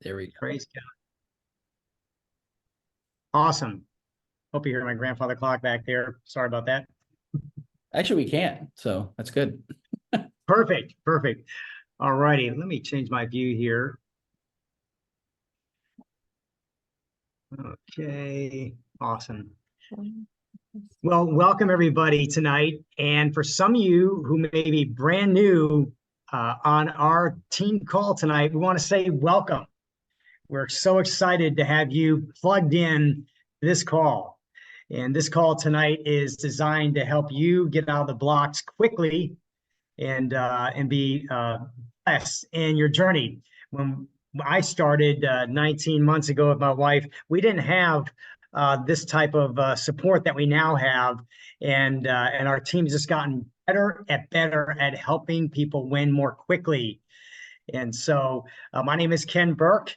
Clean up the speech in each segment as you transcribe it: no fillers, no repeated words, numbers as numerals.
There we go. Praise God. Awesome. Hope you hear my grandfather clock back there. Sorry about that. Actually, we can, so that's good. Perfect. Perfect. All righty. Let me change my view here. Okay. Awesome. Well, welcome everybody tonight. And for some of you who may be brand new on our team call tonight, we want to say welcome. We're so excited to have you plugged in to this call. And this call tonight is designed to help you get out of the blocks quickly and be blessed in your journey. When I started 19 months ago with my wife, we didn't have this type of support that we now have, and our team's just gotten better at helping people win more quickly. And so my name is Ken Burke,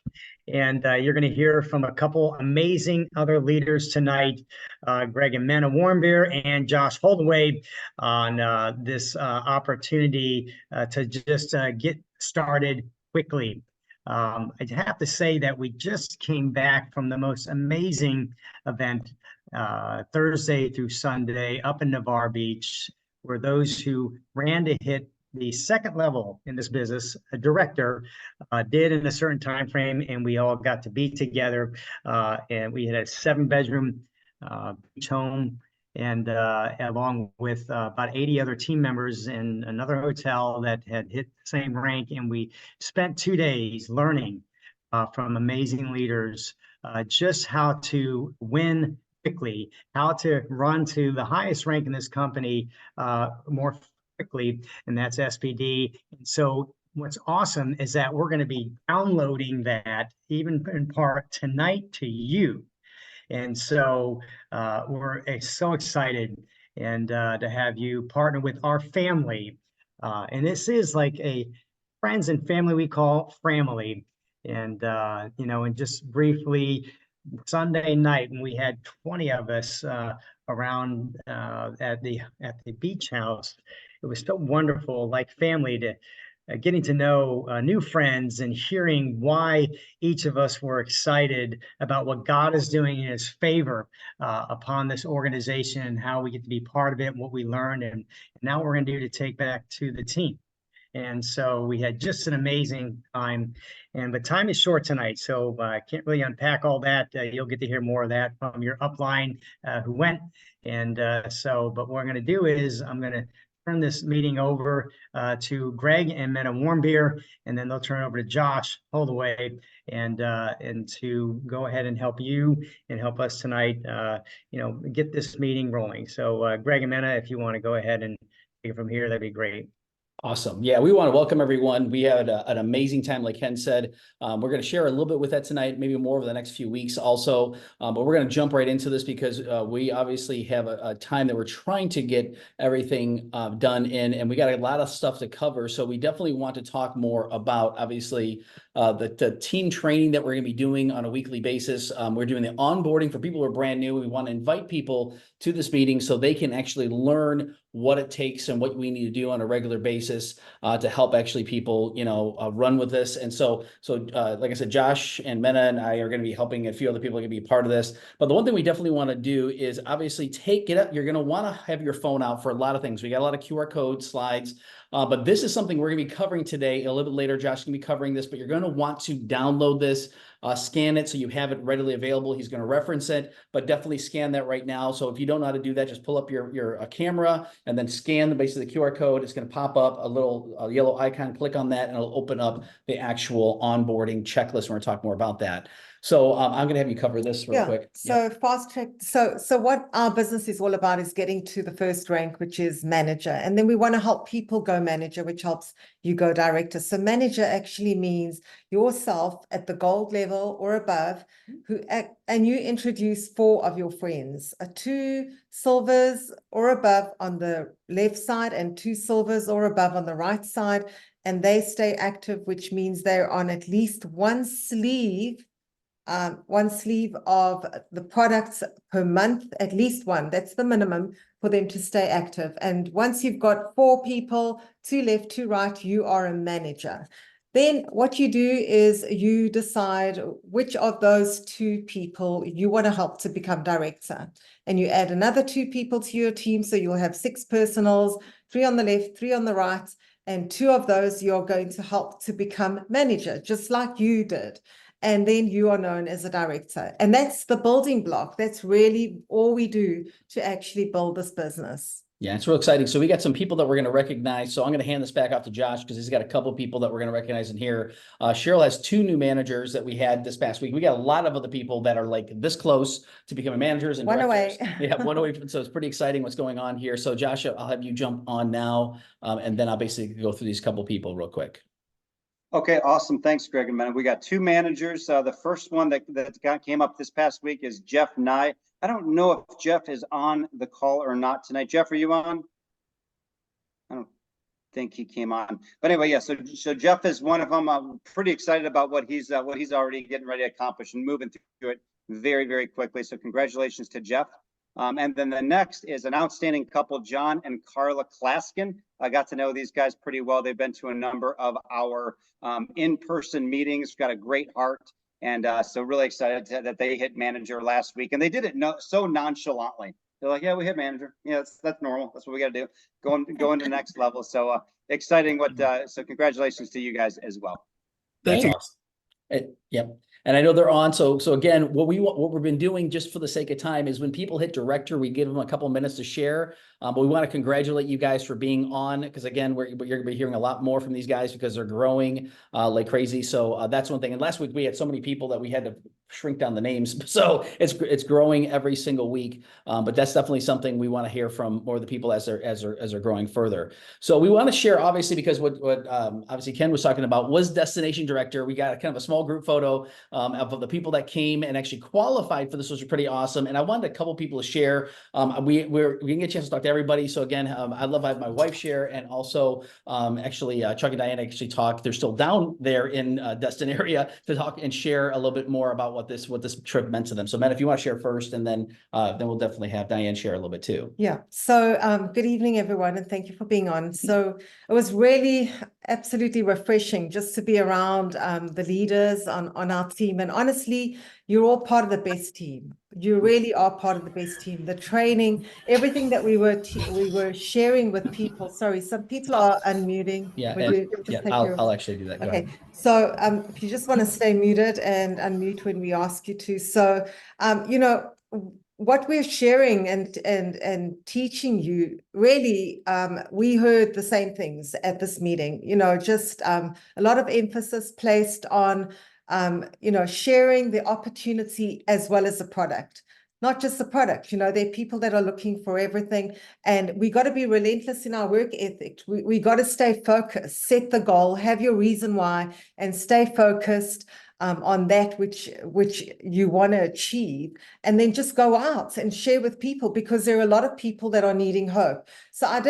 and you're going to hear from a couple amazing other leaders tonight, Greg and Mena Warmbier and Josh Holdaway, on this opportunity to just get started quickly. I have to say that we just came back from the most amazing event Thursday through Sunday up in Navarre Beach, where those who ran to hit the second level in this business, a director, did in a certain time frame, and we all got to be together. And we had a 7-bedroom beach home, and along with about 80 other team members in another hotel that had hit the same rank. And we spent 2 days learning from amazing leaders just how to win quickly, how to run to the highest rank in this company more quickly, and that's SPD. And so what's awesome is that we're going to be downloading that even in part tonight to you. And so we're so excited and to have you partner with our family. And this is like a friends and family we call Framily. And and just briefly, Sunday night when we had 20 of us around at the beach house, it was so wonderful, like family, to getting to know new friends and hearing why each of us were excited about what God is doing in his favor upon this organization, and how we get to be part of it, and what we learned, and now what we're going to do to take back to the team. And so we had just an amazing time, but time is short tonight, so I can't really unpack all that. You'll get to hear more of that from your upline who went. And but what I'm going to do is I'm going to turn this meeting over to Greg and Mena Warmbier, and then they'll turn it over to Josh Holdaway, and to go ahead and help you and help us tonight, get this meeting rolling. So Greg and Mena, if you want to go ahead and take it from here, that'd be great. Awesome. Yeah, we want to welcome everyone. We had an amazing time, like Ken said. We're going to share a little bit with that tonight, maybe more over the next few weeks also. But we're going to jump right into this because we obviously have a time that we're trying to get everything done in, and we got a lot of stuff to cover. So we definitely want to talk more about, obviously, the team training that we're going to be doing on a weekly basis. We're doing the onboarding for people who are brand new. We want to invite people to this meeting so they can actually learn what it takes and what we need to do on a regular basis to help actually people, run with this. And so like I said, Josh and Mena and I are going to be helping, a few other people are going to be part of this. But the one thing we definitely want to do is obviously get up. You're going to want to have your phone out for a lot of things. We got a lot of QR code slides, but this is something we're going to be covering today. A little bit later, Josh is going to be covering this, but you're going to want to download this, scan it so you have it readily available. He's going to reference it, but definitely scan that right now. So if you don't know how to do that, just pull up your camera and then scan basically the QR code. It's going to pop up a little yellow icon. Click on that and it'll open up the actual onboarding checklist. We're going to talk more about that. So I'm going to have you cover this real quick. So fast track. So what our business is all about is getting to the first rank, which is manager. And then we want to help people go manager, which helps you go director. So manager actually means yourself at the gold level or above, and you introduce 4 of your friends, 2 silvers or above on the left side and 2 silvers or above on the right side. And they stay active, which means they're on at least one sleeve of the products per month, at least one. That's the minimum for them to stay active. And once you've got 4 people, 2 left, 2 right, you are a manager. Then what you do is you decide which of those 2 people you want to help to become director. And you add another 2 people to your team. So you'll have 6 personals, 3 on the left, 3 on the right. And 2 of those you're going to help to become manager, just like you did. And then you are known as a director. And that's the building block. That's really all we do to actually build this business. Yeah, it's real exciting. So we got some people that we're going to recognize. So I'm going to hand this back off to Josh because he's got a couple people that we're going to recognize in here. Cheryl has 2 new managers that we had this past week. We got a lot of other people that are like this close to becoming managers and One directors. away. Yeah, one away. So it's pretty exciting what's going on here. So Josh, I'll have you jump on now, and then I'll basically go through these couple people real quick. Okay, awesome. Thanks, Greg and Ben. We got 2 managers. The first one that came up this past week is Jeff Nye. I don't know if Jeff is on the call or not tonight. Jeff, are you on? I don't think he came on. But anyway, yeah, so Jeff is one of them. I'm pretty excited about what he's already getting ready to accomplish and moving through it very, very quickly. So congratulations to Jeff. And then the next is an outstanding couple, John and Carla Klaskin. I got to know these guys pretty well. They've been to a number of our in-person meetings, got a great heart. And so really excited that they hit manager last week. And they did it so nonchalantly. They're like, yeah, we hit manager. Yeah, that's normal. That's what we got to do. Go into the next level. So exciting. So congratulations to you guys as well. That's awesome. Yep. And I know they're on. So again, what we've been doing just for the sake of time is when people hit director, we give them a couple minutes to share. But we want to congratulate you guys for being on, because again, you're going to be hearing a lot more from these guys because they're growing like crazy. So that's one thing. And last week we had so many people that we had to shrink down the names. So it's growing every single week. But that's definitely something we want to hear from more of the people as they're growing further. So we want to share, obviously, because what obviously Ken was talking about was destination director. We got kind of a small group photo of the people that came and actually qualified for this, which was pretty awesome. And I wanted a couple people to share. We didn't get a chance to talk to everybody. So again, I love having my wife share, and also actually Chuck and Diana actually talk. They're still down there in Destin area to talk and share a little bit more about what this trip meant to them. So Matt, if you want to share first, and then we'll definitely have Diane share a little bit too. Yeah. So good evening, everyone, and thank you for being on. So it was really absolutely refreshing just to be around the leaders on our team. And honestly, you're all part of the best team. You really are part of the best team. The training, everything that we were sharing with people. Sorry, some people are unmuting. Yeah, I'll actually do that. Go okay. ahead. So if you just want to stay muted and unmute when we ask you to. So what we're sharing and teaching you, really, we heard the same things at this meeting. Just a lot of emphasis placed on sharing the opportunity as well as the product. Not just the product, there are people that are looking for everything, and we got to be relentless in our work ethic. We got to stay focused, set the goal, have your reason why, and stay focused on that which you want to achieve, and then just go out and share with people, because there are a lot of people that are needing hope. So I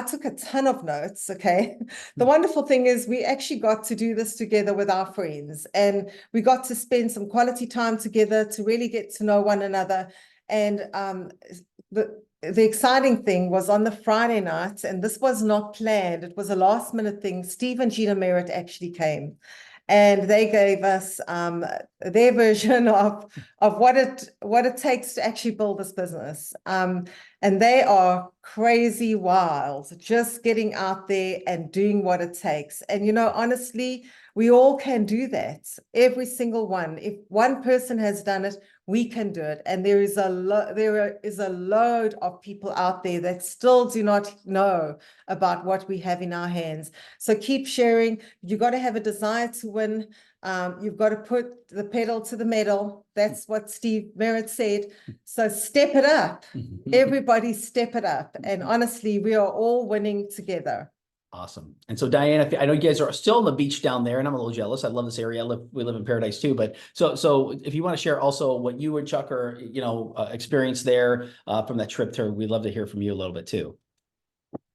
took a ton of notes. Okay. The wonderful thing is we actually got to do this together with our friends, and we got to spend some quality time together to really get to know one another. And the exciting thing was on the Friday night, and this was not planned, it was a last minute thing. Steve and Gina Merritt actually came, and they gave us their version of what it takes to actually build this business. And they are crazy wild, just getting out there and doing what it takes. And honestly, we all can do that. Every single one. If one person has done it, we can do it. And there is a load of people out there that still do not know about what we have in our hands. So keep sharing. You got to have a desire to win. You've got to put the pedal to the metal. That's what Steve Merritt said. So step it up. Everybody step it up. And honestly, we are all winning together. Awesome. And so Diane, I know you guys are still on the beach down there, and I'm a little jealous. I love this area. We live in Paradise too. But so if you want to share also what you and Chuck are, experienced there from that trip there, we'd love to hear from you a little bit too.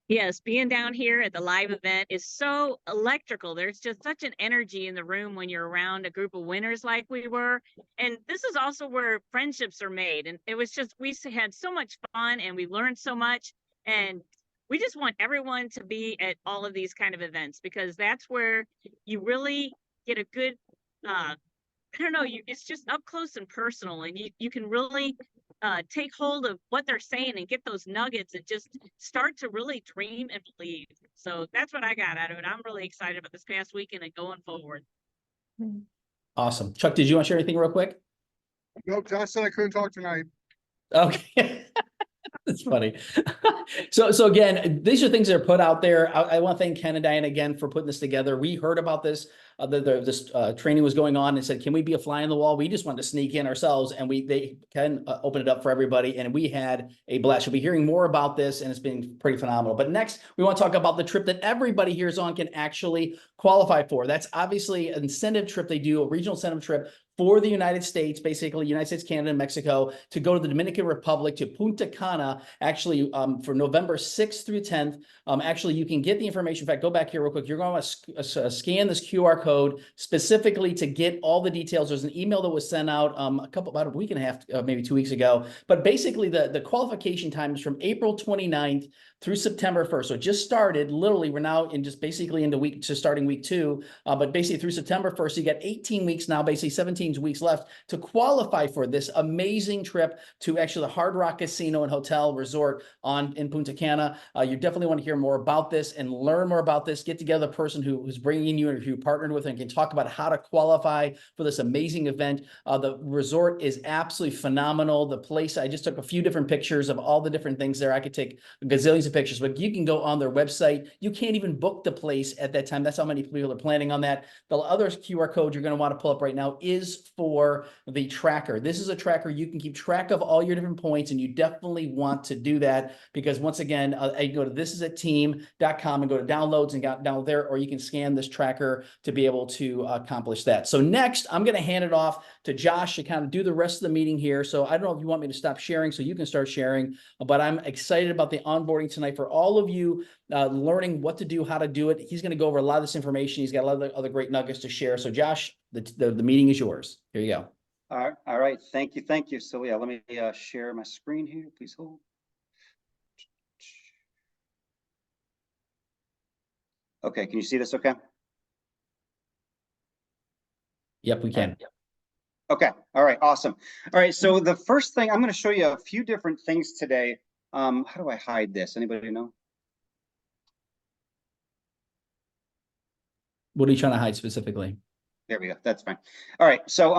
Yes, being down here at the live event is so electrical. There's just such an energy in the room when you're around a group of winners like we were. And this is also where friendships are made. And it was just, we had so much fun, and we learned so much. And we just want everyone to be at all of these kind of events, because that's where you really get a good, I don't know, it's just up close and personal, and you can really take hold of what they're saying and get those nuggets and just start to really dream and believe. So that's what I got out of it. I'm really excited about this past weekend and going forward. Awesome. Chuck, did you want to share anything real quick? Nope, Josh said I couldn't talk tonight. Okay. That's funny. So again, these are things that are put out there. I want to thank Ken and Diane again for putting this together. We heard about this, this training was going on and said, can we be a fly on the wall? We just wanted to sneak in ourselves, and they can open it up for everybody. And we had a blast. You'll be hearing more about this, and it's been pretty phenomenal. But next, we want to talk about the trip that everybody here is on can actually qualify for. That's obviously an incentive trip they do, a regional incentive trip for the United States, basically United States, Canada, and Mexico, to go to the Dominican Republic, to Punta Cana, actually for November 6th through 10th. Actually, you can get the information. In fact, go back here real quick. You're going to scan this QR code specifically to get all the details. There's an email that was sent out about a week and a half, maybe 2 weeks ago. But basically, the qualification time is from April 29th through September 1st. So it just started. Literally, we're now in just basically into starting week 2. But basically through September 1st, you got 18 weeks now, basically 17 weeks left to qualify for this amazing trip to actually the Hard Rock Casino and Hotel Resort in Punta Cana. You definitely want to hear more about this and learn more about this. Get together a person who's bringing you, or who you partnered with, and can talk about how to qualify for this amazing event. The resort is absolutely phenomenal. The place, I just took a few different pictures of all the different things there. I could take gazillions of pictures, but you can go on their website. You can't even book the place at that time. That's how many people are planning on that. The other QR code you're going to want to pull up right now is for the tracker. This is a tracker. You can keep track of all your different points, and you definitely want to do that, because once again, you go to thisisateam.com and go to downloads and download there, or you can scan this tracker to be able to accomplish that. So next, I'm going to hand it off to Josh to kind of do the rest of the meeting here. So I don't know if you want me to stop sharing so you can start sharing, but I'm excited about the onboarding tonight for all of you learning what to do, how to do it. He's going to go over a lot of this information. He's got a lot of other great nuggets to share. So Josh, the meeting is yours. Here you go. All right. Thank you. So yeah, let me share my screen here. Please hold. Okay, can you see this okay? Yep, we can. Okay, all right, awesome. All right, so the first thing, I'm going to show you a few different things today. How do I hide this? Anybody know? What are you trying to hide specifically? There we go. That's fine. All right. So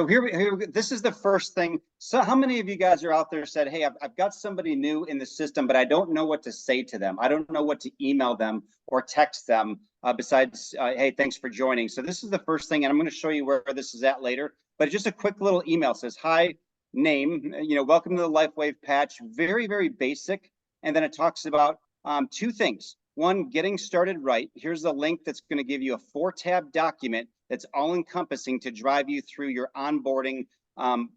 here we go. This is the first thing. So how many of you guys are out there said, hey, I've got somebody new in the system, but I don't know what to say to them. I don't know what to email them or text them besides, hey, thanks for joining. So this is the first thing, and I'm going to show you where this is at later, but just a quick little email says, hi, name, welcome to the LifeWave patch. Very, very basic. And then it talks about 2 things. One, getting started right. Here's the link that's going to give you a 4-tab document that's all encompassing to drive you through your onboarding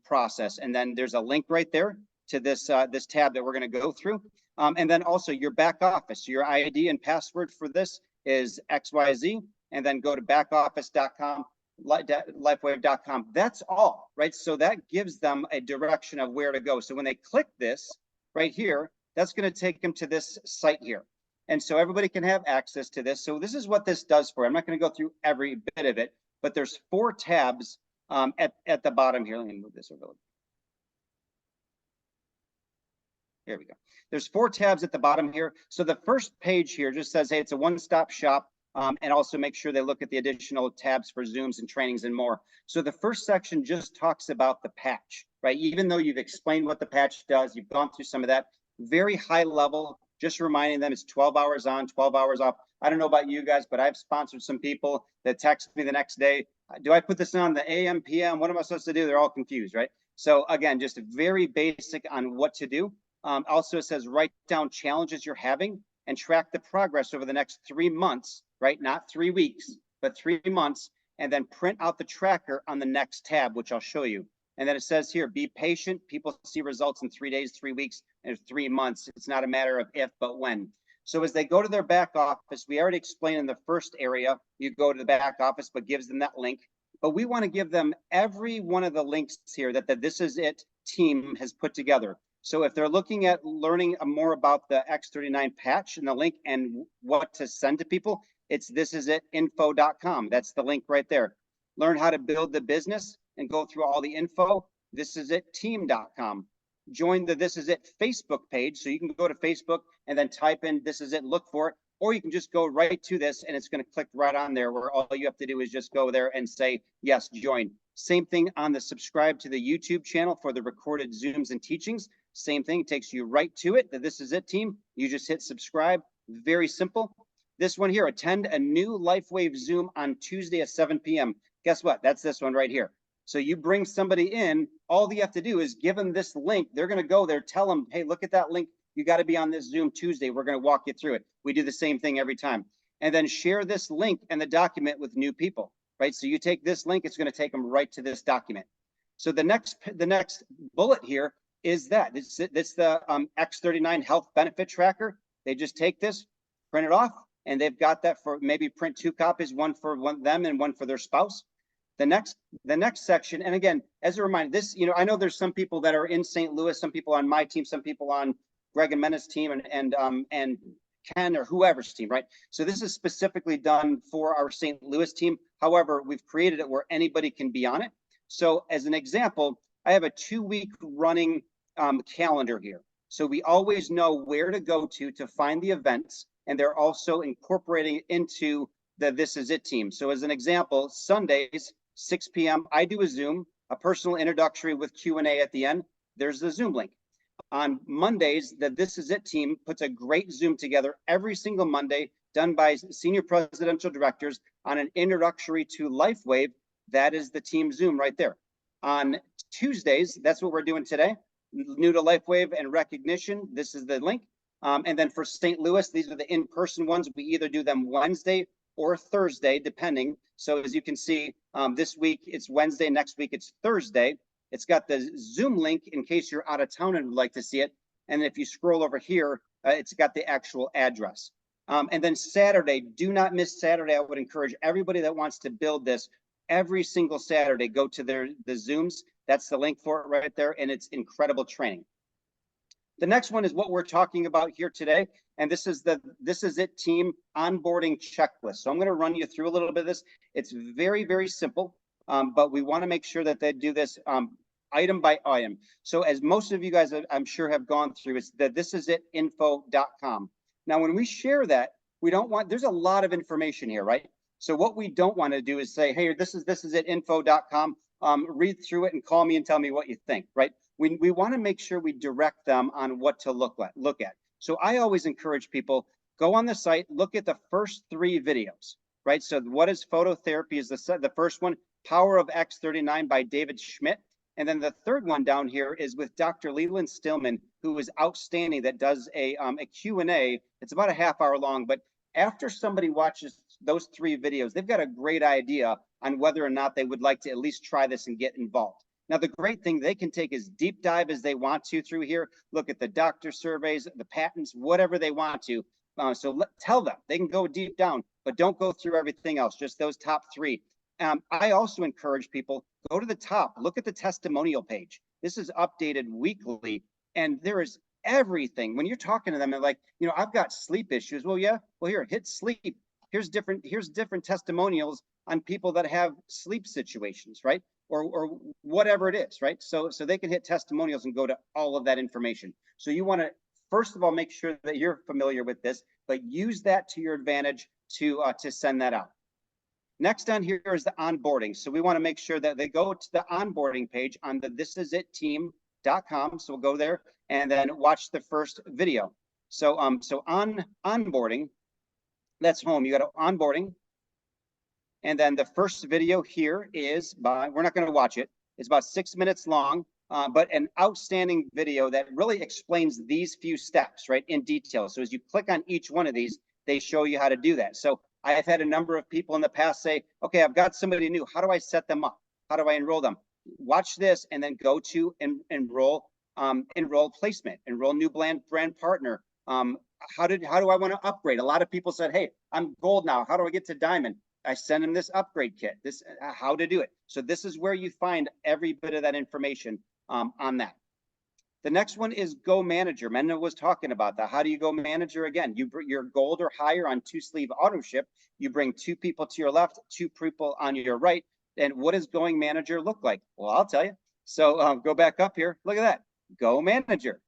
process. And then there's a link right there to this this tab that we're going to go through. And then also your back office, your ID and password for this is XYZ, and then go to backoffice.com, lifewave.com. That's all, right? So that gives them a direction of where to go. So when they click this right here, that's going to take them to this site here. And so everybody can have access to this. So this is what this does for you. I'm not going to go through every bit of it, but there's 4 tabs at the bottom here. Let me move this over. Here we go. There's 4 tabs at the bottom here. So the first page here just says, hey, it's a one-stop shop. And also make sure they look at the additional tabs for Zooms and trainings and more. So the first section just talks about the patch, right? Even though you've explained what the patch does, you've gone through some of that, very high level. Just reminding them it's 12 hours on, 12 hours off. I don't know about you guys, but I've sponsored some people that text me the next day. Do I put this on the AM, PM? What am I supposed to do? They're all confused, right? So again, just very basic on what to do. Also, it says write down challenges you're having and track the progress over the next 3 months, right? Not 3 weeks, but 3 months, and then print out the tracker on the next tab, which I'll show you. And then it says here, be patient. People see results in 3 days, 3 weeks, and 3 months. It's not a matter of if, but when. So as they go to their back office, we already explained in the first area, you go to the back office, but gives them that link. But we want to give them every one of the links here that the This Is It team has put together. So if they're looking at learning more about the X39 patch and the link and what to send to people, it's thisisit.info.com. That's the link right there. Learn how to build the business and go through all the info. Thisisitteam.com. Join the This Is It Facebook page. So you can go to Facebook and then type in This Is It, look for it, or you can just go right to this and it's going to click right on there, where all you have to do is just go there and say, yes, join. Same thing on the subscribe to the YouTube channel for the recorded Zooms and teachings. Same thing, it takes you right to it, the This Is It team. You just hit subscribe, very simple. This one here, attend a new LifeWave Zoom on Tuesday at 7 p.m. Guess what? That's this one right here. So you bring somebody in, all you have to do is give them this link. They're going to go there, tell them, hey, look at that link. You got to be on this Zoom Tuesday. We're going to walk you through it. We do the same thing every time. And then share this link and the document with new people, right? So you take this link, it's going to take them right to this document. So the next bullet here is that it's the X39 health benefit tracker. They just take this, print it off, and they've got that for maybe print 2 copies, one for them and one for their spouse. The next section, and again, as a reminder, this, you know, I know there's some people that are in St. Louis, some people on my team, some people on Greg and Mena's team, and Ken or whoever's team, right? So this is specifically done for our St. Louis team. However, we've created it where anybody can be on it. So as an example, I have a 2-week running calendar here. So we always know where to go to find the events, and they're also incorporating it into the This Is It team. So as an example, Sundays, 6 p.m., I do a Zoom, a personal introductory with Q&A at the end. There's the Zoom link. On Mondays, the This Is It team puts a great Zoom together every single Monday, done by senior presidential directors on an introductory to LifeWave. That is the team Zoom right there. On Tuesdays, that's what we're doing today. New to LifeWave and recognition. This is the link. And then for St. Louis, these are the in-person ones. We either do them Wednesday or Thursday, depending. So as you can see, this week it's Wednesday, next week it's Thursday. It's got the Zoom link in case you're out of town and would like to see it. And if you scroll over here, it's got the actual address. And then Saturday, do not miss Saturday. I would encourage everybody that wants to build this every single Saturday, go to the Zooms. That's the link for it right there. And it's incredible training. The next one is what we're talking about here today. And this is the This Is It team onboarding checklist. So I'm going to run you through a little bit of this. It's very, very simple, but we want to make sure that they do this item by item. So as most of you guys, I'm sure, have gone through, it's the thisisitinfo.com. Now, when we share that, we don't want, there's a lot of information here, right? So what we don't want to do is say, hey, this is thisisitinfo.com. Read through it and call me and tell me what you think, right? We want to make sure we direct them on what to look at. So I always encourage people, go on the site, look at the first 3 videos, right? So what is phototherapy is the first one, Power of X39 by David Schmidt. And then the third one down here is with Dr. Leland Stillman, who is outstanding, that does a Q&A. It's about a half hour long, but after somebody watches those 3 videos, they've got a great idea on whether or not they would like to at least try this and get involved. Now, the great thing, they can take as deep dive as they want to through here, look at the doctor surveys, the patents, whatever they want to. Tell them they can go deep down, but don't go through everything else, just those top 3. I also encourage people, go to the top, look at the testimonial page. This is updated weekly, and there is everything. When you're talking to them, they're like, you know, I've got sleep issues. Well, yeah, well, here, hit sleep. Here's different testimonials on people that have sleep situations, right? Or whatever it is, right? So they can hit testimonials and go to all of that information. So you want to, first of all, make sure that you're familiar with this, but use that to your advantage to send that out. Next on here is the onboarding. So we want to make sure that they go to the onboarding page on the thisisitteam.com. So we'll go there and then watch the first video. So on onboarding, that's home. You got to onboarding. And then the first video here is by, we're not going to watch it. It's about 6 minutes long, but an outstanding video that really explains these few steps, right, in detail. So as you click on each one of these, they show you how to do that. So I have had a number of people in the past say, okay, I've got somebody new. How do I set them up? How do I enroll them? Watch this and then go to enroll placement, enroll new brand partner. How do I want to upgrade? A lot of people said, hey, I'm gold now. How do I get to diamond? I send them this upgrade kit, this how to do it. So this is where you find every bit of that information on that. The next one is Go Manager. Mena was talking about that. How do you go manager? Again, you bring your gold or higher on 2-sleeve auto ship. You bring 2 people to your left, 2 people on your right. And what does going manager look like? Well, I'll tell you. So go back up here. Look at that. Go Manager,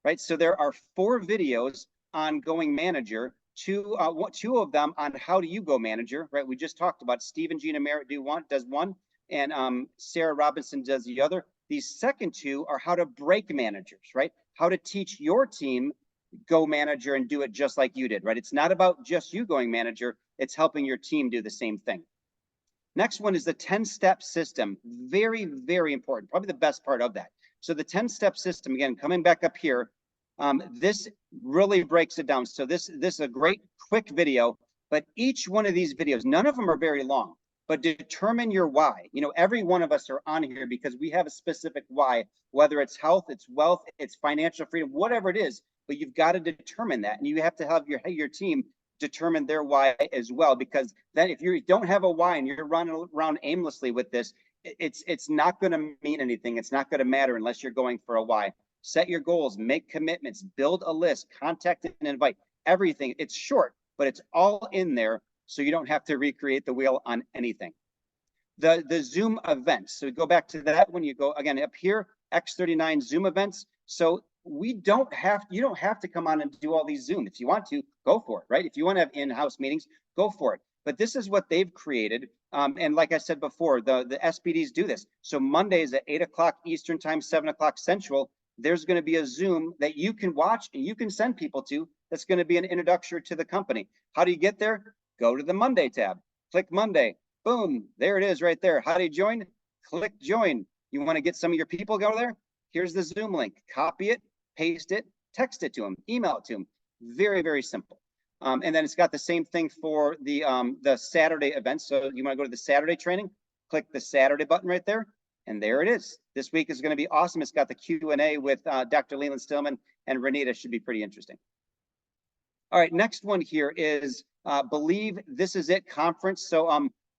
right? So there are 4 videos on going manager. 2 of them on how do you go manager, right? We just talked about Stephen Gina Merritt does one, and Sarah Robinson does the other. These second 2 are how to break managers, right? How to teach your team go manager and do it just like you did, right? It's not about just you going manager, it's helping your team do the same thing. Next one is the 10-step system. Very, very important, probably the best part of that. So the 10-step system, again, coming back up here, this really breaks it down. So this is a great quick video, but each one of these videos, none of them are very long. But determine your why. You know, every one of us are on here because we have a specific why, whether it's health, it's wealth, it's financial freedom, whatever it is, but you've got to determine that. And you have to have your team determine their why as well, because then if you don't have a why and you're running around aimlessly with this, it's not going to mean anything. It's not going to matter unless you're going for a why. Set your goals, make commitments, build a list, contact and invite, everything. It's short, but it's all in there. So you don't have to recreate the wheel on anything. The Zoom events. So go back to that when you go again up here, X39 Zoom events. So you don't have to come on and do all these Zoom. If you want to, go for it, right? If you want to have in-house meetings, go for it. But this is what they've created. And like I said before, the SPDs do this. So Mondays at 8 o'clock Eastern time, 7 o'clock Central, there's going to be a Zoom that you can watch and you can send people to. That's going to be an introduction to the company. How do you get there? Go to the Monday tab, click Monday, boom, there it is right there. How do you join? Click join. You want to get some of your people go there? Here's the Zoom link, copy it, paste it, text it to them, email it to them. Very, very simple. And then it's got the same thing for the Saturday events. So you want to go to the Saturday training, click the Saturday button right there, and there it is. This week is going to be awesome. It's got the Q&A with Dr. Leland Stillman and Renita. Should be pretty interesting. All right, next one here is Believe This Is It conference. So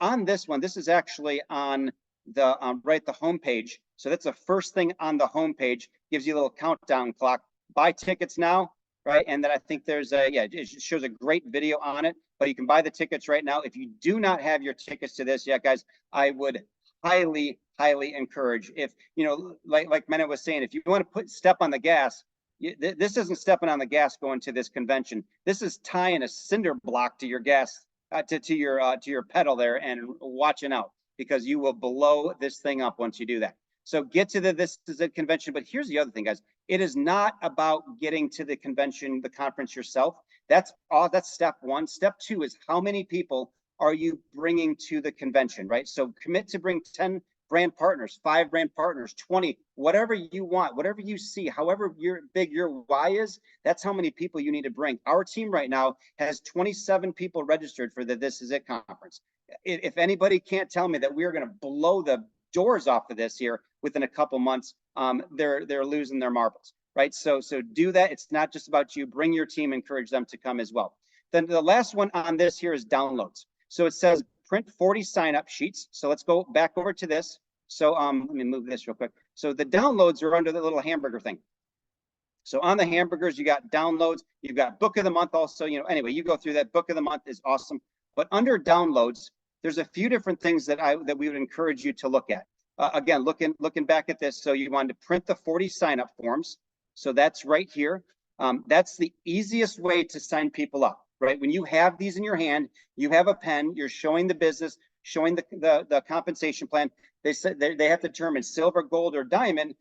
on this one, this is actually on the the homepage. So that's the first thing on the homepage. Gives you a little countdown clock. Buy tickets now, right? And then I think there's it shows a great video on it. But you can buy the tickets right now. If you do not have your tickets to this yet, guys, I would highly encourage. If like Mena was saying, if you want to step on the gas. This isn't stepping on the gas going to this convention. This is tying a cinder block to your gas, to your pedal there and watching out, because you will blow this thing up once you do that. So get to This Is It convention. But here's the other thing, guys. It is not about getting to the convention, the conference yourself. That's step 1. Step 2 is how many people are you bringing to the convention, right? So commit to bring 10 brand partners, 5 brand partners, 20, whatever you want, whatever you see, however big your why is, that's how many people you need to bring. Our team right now has 27 people registered for the This Is It conference. If anybody can't tell me that we're going to blow the doors off of this here within a couple months, they're losing their marbles, right? So do that. It's not just about you. Bring your team, encourage them to come as well. Then the last one on this here is downloads. So it says print 40 sign-up sheets. So let's go back over to this. So let me move this real quick. So the downloads are under the little hamburger thing. So on the hamburgers, you got downloads, you've got book of the month also, anyway, you go through that. Book of the month is awesome. But under downloads, there's a few different things that we would encourage you to look at. Again, looking back at this, so you want to print the 40 sign-up forms. So that's right here. That's the easiest way to sign people up. Right? When you have these in your hand, you have a pen, you're showing the business, showing the compensation plan. They said they have to determine silver, gold, or diamond.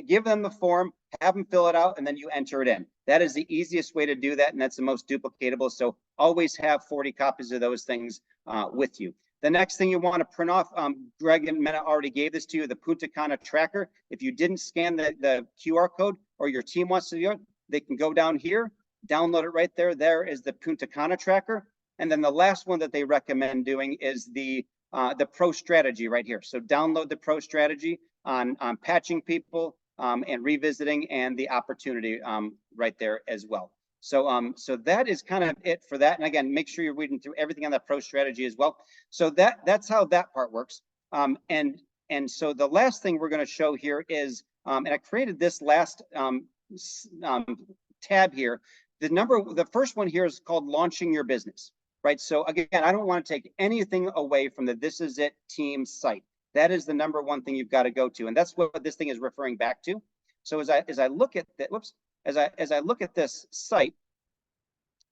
Give them the form, have them fill it out, and then you enter it in. That is the easiest way to do that, and that's the most duplicatable. So always have 40 copies of those things with you. The next thing you want to print off, Greg and Mena already gave this to you, the Punta Cana tracker. If you didn't scan the QR code, or your team wants to do it, they can go down here, download it right there. There is the Punta Cana tracker. And then the last one that they recommend doing is the Pro Strategy right here. So download the Pro Strategy on patching people and revisiting, and the opportunity right there as well. So that is kind of it for that. And again, make sure you're reading through everything on that Pro Strategy as well. So that's how that part works. And And so the last thing we're going to show here is, and I created this last tab here. The first one here is called launching your business, right? So again, I don't want to take anything away from the This Is It team site. That is the #1 thing you've got to go to. And that's what this thing is referring back to. So as I look at that, as I look at this site,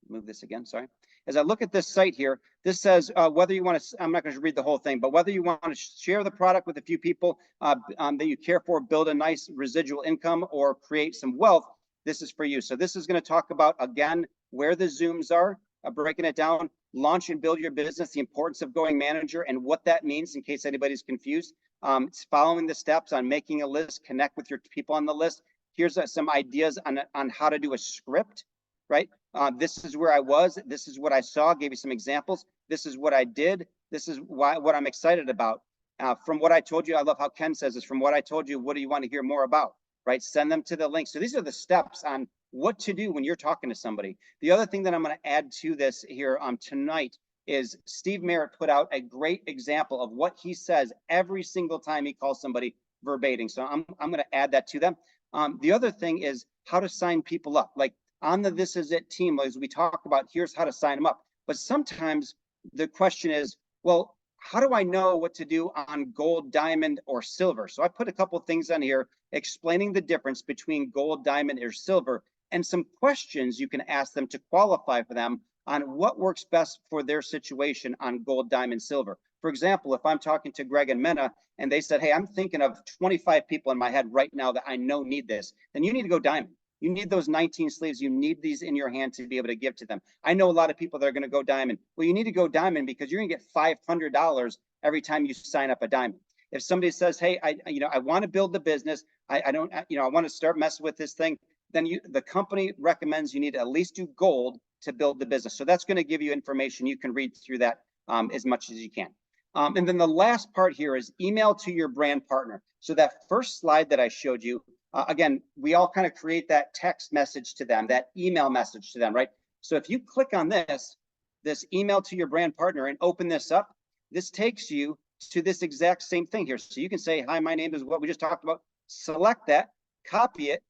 move this again, sorry. As I look at this site here, this says whether you want to, I'm not going to read the whole thing, but whether you want to share the product with a few people that you care for, build a nice residual income, or create some wealth, this is for you. So this is going to talk about, again, where the Zooms are, breaking it down, launch and build your business, the importance of going manager and what that means in case anybody's confused. It's following the steps on making a list, connect with your people on the list. Here's some ideas on how to do a script, right? This is where I was. This is what I saw. Gave you some examples. This is what I did. This is what I'm excited about. From what I told you, I love how Ken says this. From what I told you, what do you want to hear more about? Right? Send them to the link. So these are the steps on what to do when you're talking to somebody. The other thing that I'm going to add to this here tonight is Steve Merritt put out a great example of what he says every single time he calls somebody verbatim. So I'm going to add that to them. The other thing is how to sign people up. Like on the This Is It team, as we talk about, here's how to sign them up. But sometimes the question is, well, how do I know what to do on gold, diamond, or silver? So I put a couple of things on here explaining the difference between gold, diamond, or silver, and some questions you can ask them to qualify for them on what works best for their situation on gold, diamond, silver. For example, if I'm talking to Greg and Mena and they said, hey, I'm thinking of 25 people in my head right now that I know need this, then you need to go diamond. You need those 19 sleeves. You need these in your hand to be able to give to them. I know a lot of people that are going to go diamond. Well, you need to go diamond because you're going to get $500 every time you sign up a diamond. If somebody says, hey, I want to build the business. I want to start messing with this thing. Then the company recommends you need to at least do gold to build the business. So that's going to give you information. You can read through that as much as you can. And then the last part here is email to your brand partner. So that first slide that I showed you, again, we all kind of create that text message to them, that email message to them, right? So if you click on this email to your brand partner and open this up, this takes you to this exact same thing here. So you can say, hi, my name is what we just talked about. Select that, copy it,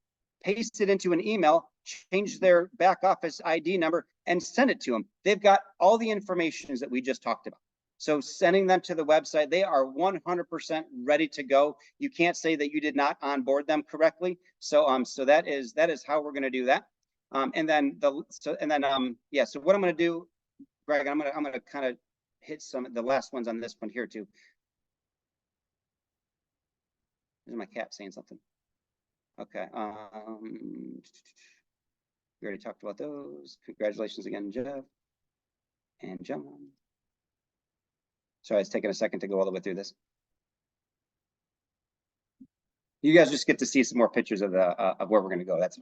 paste it into an email, change their back office ID number, and send it to them. They've got all the information that we just talked about. So sending them to the website, they are 100% ready to go. You can't say that you did not onboard them correctly. So that is how we're going to do that. So what I'm going to do, Greg, I'm going to kind of hit some of the last ones on this one here too. This is my cat saying something. Okay. We already talked about those. Congratulations again, Jeff and John. Sorry, it's taking a second to go all the way through this. You guys just get to see some more pictures of where we're going to go. That's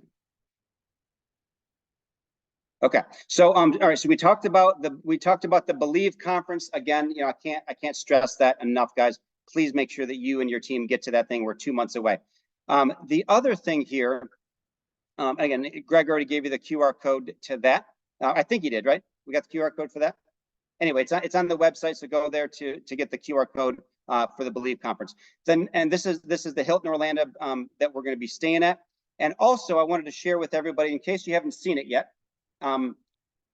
okay. So all right. So we talked about the Believe conference again. I can't stress that enough, guys. Please make sure that you and your team get to that thing. We're 2 months away. The other thing here, again, Greg already gave you the QR code to that. I think he did, right? We got the QR code for that. Anyway, it's on the website, so go there to get the QR code for the Believe conference. And this is the Hilton Orlando that we're going to be staying at. And also, I wanted to share with everybody, in case you haven't seen it yet,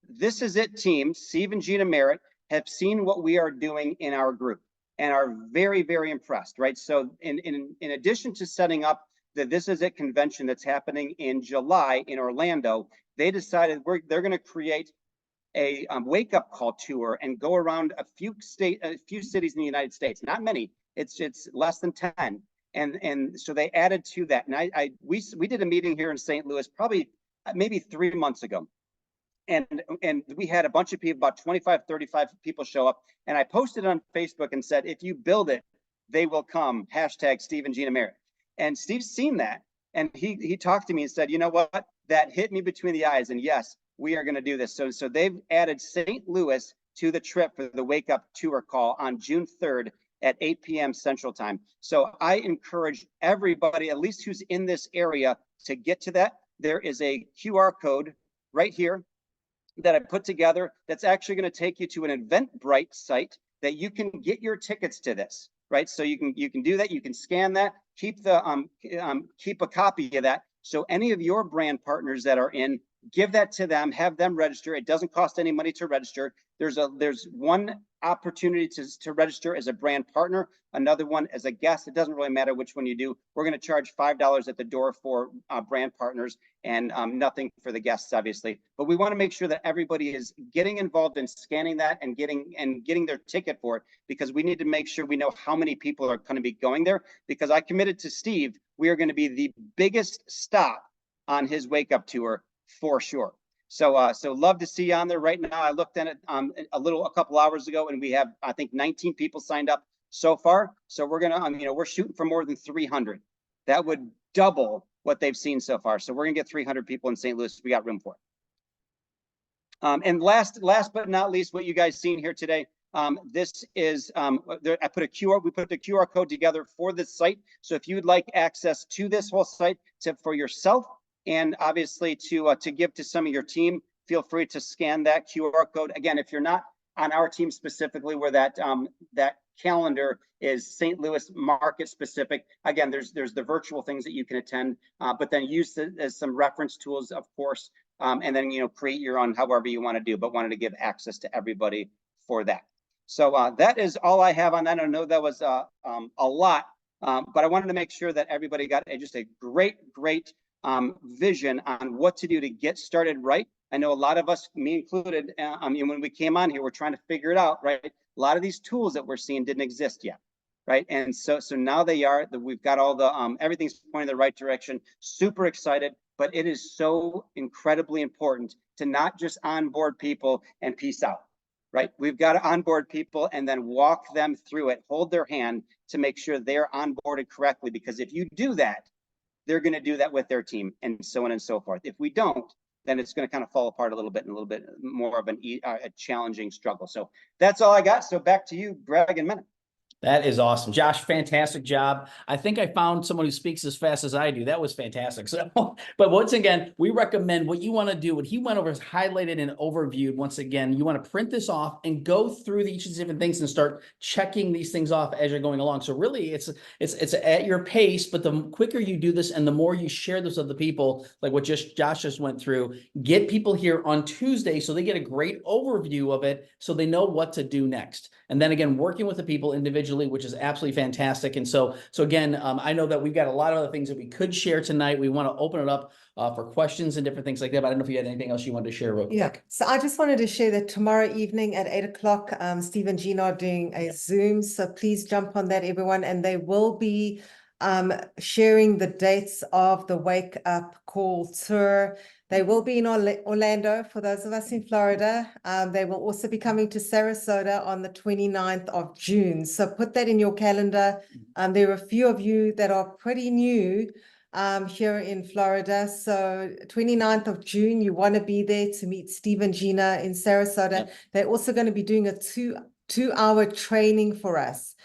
This Is It team, Steve and Gina Merritt, have seen what we are doing in our group and are very, very impressed, right? So in addition to setting up the This Is It convention that's happening in July in Orlando, they decided they're going to create a wake-up call tour and go around a few cities in the United States. Not many. It's less than 10. And so they added to that. And we did a meeting here in St. Louis probably maybe 3 months ago. And we had a bunch of people, about 25, 35 people show up. And I posted on Facebook and said, if you build it, they will come. # Steve and Gina Merritt. And Steve's seen that. And he talked to me and said, you know what? That hit me between the eyes. And yes, we are going to do this. So they've added St. Louis to the trip for the Wake Up Tour call on June 3rd at 8 p.m. Central Time. So I encourage everybody, at least who's in this area, to get to that. There is a QR code right here that I put together that's actually going to take you to an Eventbrite site that you can get your tickets to this. right? So you can do that. You can scan that, keep a copy of that. So any of your brand partners that are in, give that to them, have them register. It doesn't cost any money to register. There's one opportunity to register as a brand partner, another one as a guest. It doesn't really matter which one you do. We're going to charge $5 at the door for brand partners and nothing for the guests, obviously. But we want to make sure that everybody is getting involved in scanning that and getting their ticket for it, because we need to make sure we know how many people are going to be going there. Because I committed to Steve, we are going to be the biggest stop on his wake up tour for sure. So love to see you on there right now. I looked at it a couple hours ago, and we have, I think, 19 people signed up so far. So we're gonna, we're shooting for more than 300. That would double what they've seen so far. So we're gonna get 300 people in St. Louis. We got room for it. And last but not least, what you guys seen here today. This is we put the QR code together for this site. So if you would like access to this whole site for yourself, and obviously to give to some of your team, feel free to scan that QR code. Again, if you're not on our team specifically, where that calendar is St. Louis market specific, again, there's the virtual things that you can attend, but then use it as some reference tools, of course, and then create your own however you want to do, but wanted to give access to everybody for that. So that is all I have on that. I know that was a lot, but I wanted to make sure that everybody got just a great vision on what to do to get started right. I know a lot of us, me included, when we came on here, we're trying to figure it out, right? A lot of these tools that we're seeing didn't exist yet, right? And so now they are. We've got all the everything's pointing in the right direction. Super excited, but it is so incredibly important to not just onboard people and peace out, right? We've got to onboard people and then walk them through it, hold their hand to make sure they're onboarded correctly. Because if you do that, they're going to do that with their team, and so on and so forth. If we don't, then it's going to kind of fall apart a little bit and a little bit more of a challenging struggle. So that's all I got. So back to you, Greg and Mena. That is awesome. Josh, fantastic job. I think I found someone who speaks as fast as I do. That was fantastic. So, but once again, we recommend what you want to do. What he went over is highlighted and overviewed. Once again, you want to print this off and go through each of these different things and start checking these things off as you're going along. So really it's at your pace, but the quicker you do this and the more you share this with other people, like what Josh just went through, get people here on Tuesday so they get a great overview of it so they know what to do next. And then again, working with the people individually, which is absolutely fantastic. And so again, I know that we've got a lot of other things that we could share tonight. We want to open it up for questions and different things like that. But I don't know if you had anything else you wanted to share real quick. Yeah, so I just wanted to share that tomorrow evening at 8 o'clock, Steve and Gina are doing a Zoom. So please jump on that, everyone. And they will be sharing the dates of the Wake Up Call tour. They will be in Orlando for those of us in Florida. They will also be coming to Sarasota on the 29th of June. So put that in your calendar. There are a few of you that are pretty new here in Florida. So 29th of June, you want to be there to meet Steve and Gina in Sarasota. Yep. They're also going to be doing a two-hour training for us.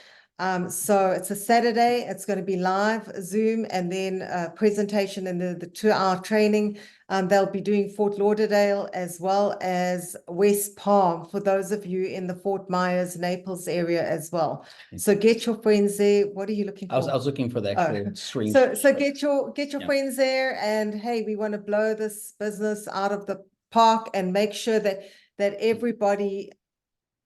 So it's a Saturday, it's going to be live Zoom and then a presentation and the 2-hour training. They'll be doing Fort Lauderdale as well as West Palm for those of you in the Fort Myers, Naples area as well. So get your friends there. What are you looking for? I was looking for that Oh. screen. So get your Yeah. friends there, and hey, we want to blow this business out of the park and make sure that everybody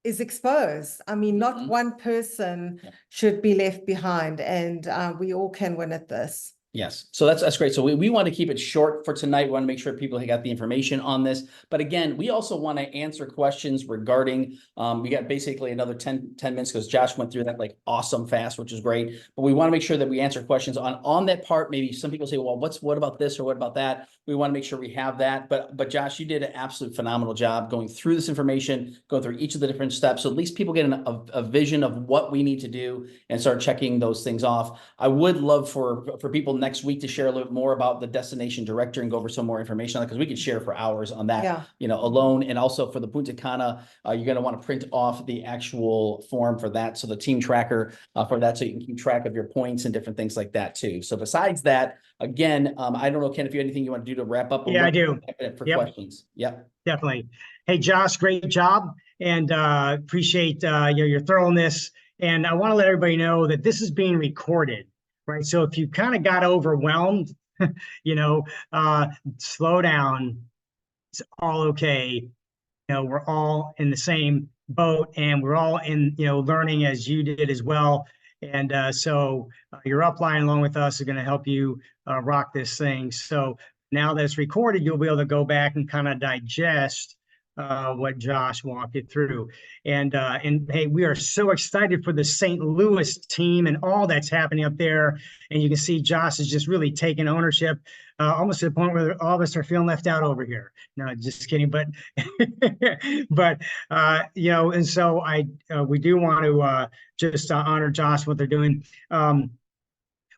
is exposed. I mean, not one person should be left behind, and we all can win at this. Yes. So that's great. So we want to keep it short for tonight. We want to make sure people got the information on this. But again, we also want to answer questions regarding, we got basically another 10 minutes because Josh went through that like awesome fast, which is great. But we want to make sure that we answer questions on that part. Maybe some people say, well, what about this or what about that? We want to make sure we have that. But Josh, you did an absolute phenomenal job going through this information, going through each of the different steps. So at least people get a vision of what we need to do and start checking those things off. I would love for people next week to share a little bit more about the destination director and go over some more information on it, because we could share for hours on that, alone. And also for the Punta Cana, you're going to want to print off the actual form for that. So the team tracker for that, so you can keep track of your points and different things like that too. So besides that, again, I don't know, Ken, if you have anything you want to do to wrap up. Yeah, I do. For questions. Yep. Definitely. Hey, Josh, great job. And appreciate your thoroughness And I want to let everybody know that this is being recorded, right? So if you kind of got overwhelmed, slow down. It's all okay. We're all in the same boat, and we're all in, learning as you did as well. And so your upline along with us is going to help you rock this thing. So now that it's recorded, you'll be able to go back and kind of digest what Josh walked you through. And hey, we are so excited for the St. Louis team and all that's happening up there. And you can see Josh is just really taking ownership, almost to the point where all of us are feeling left out over here. No, just kidding. But and so we do want to just honor Josh, what they're doing.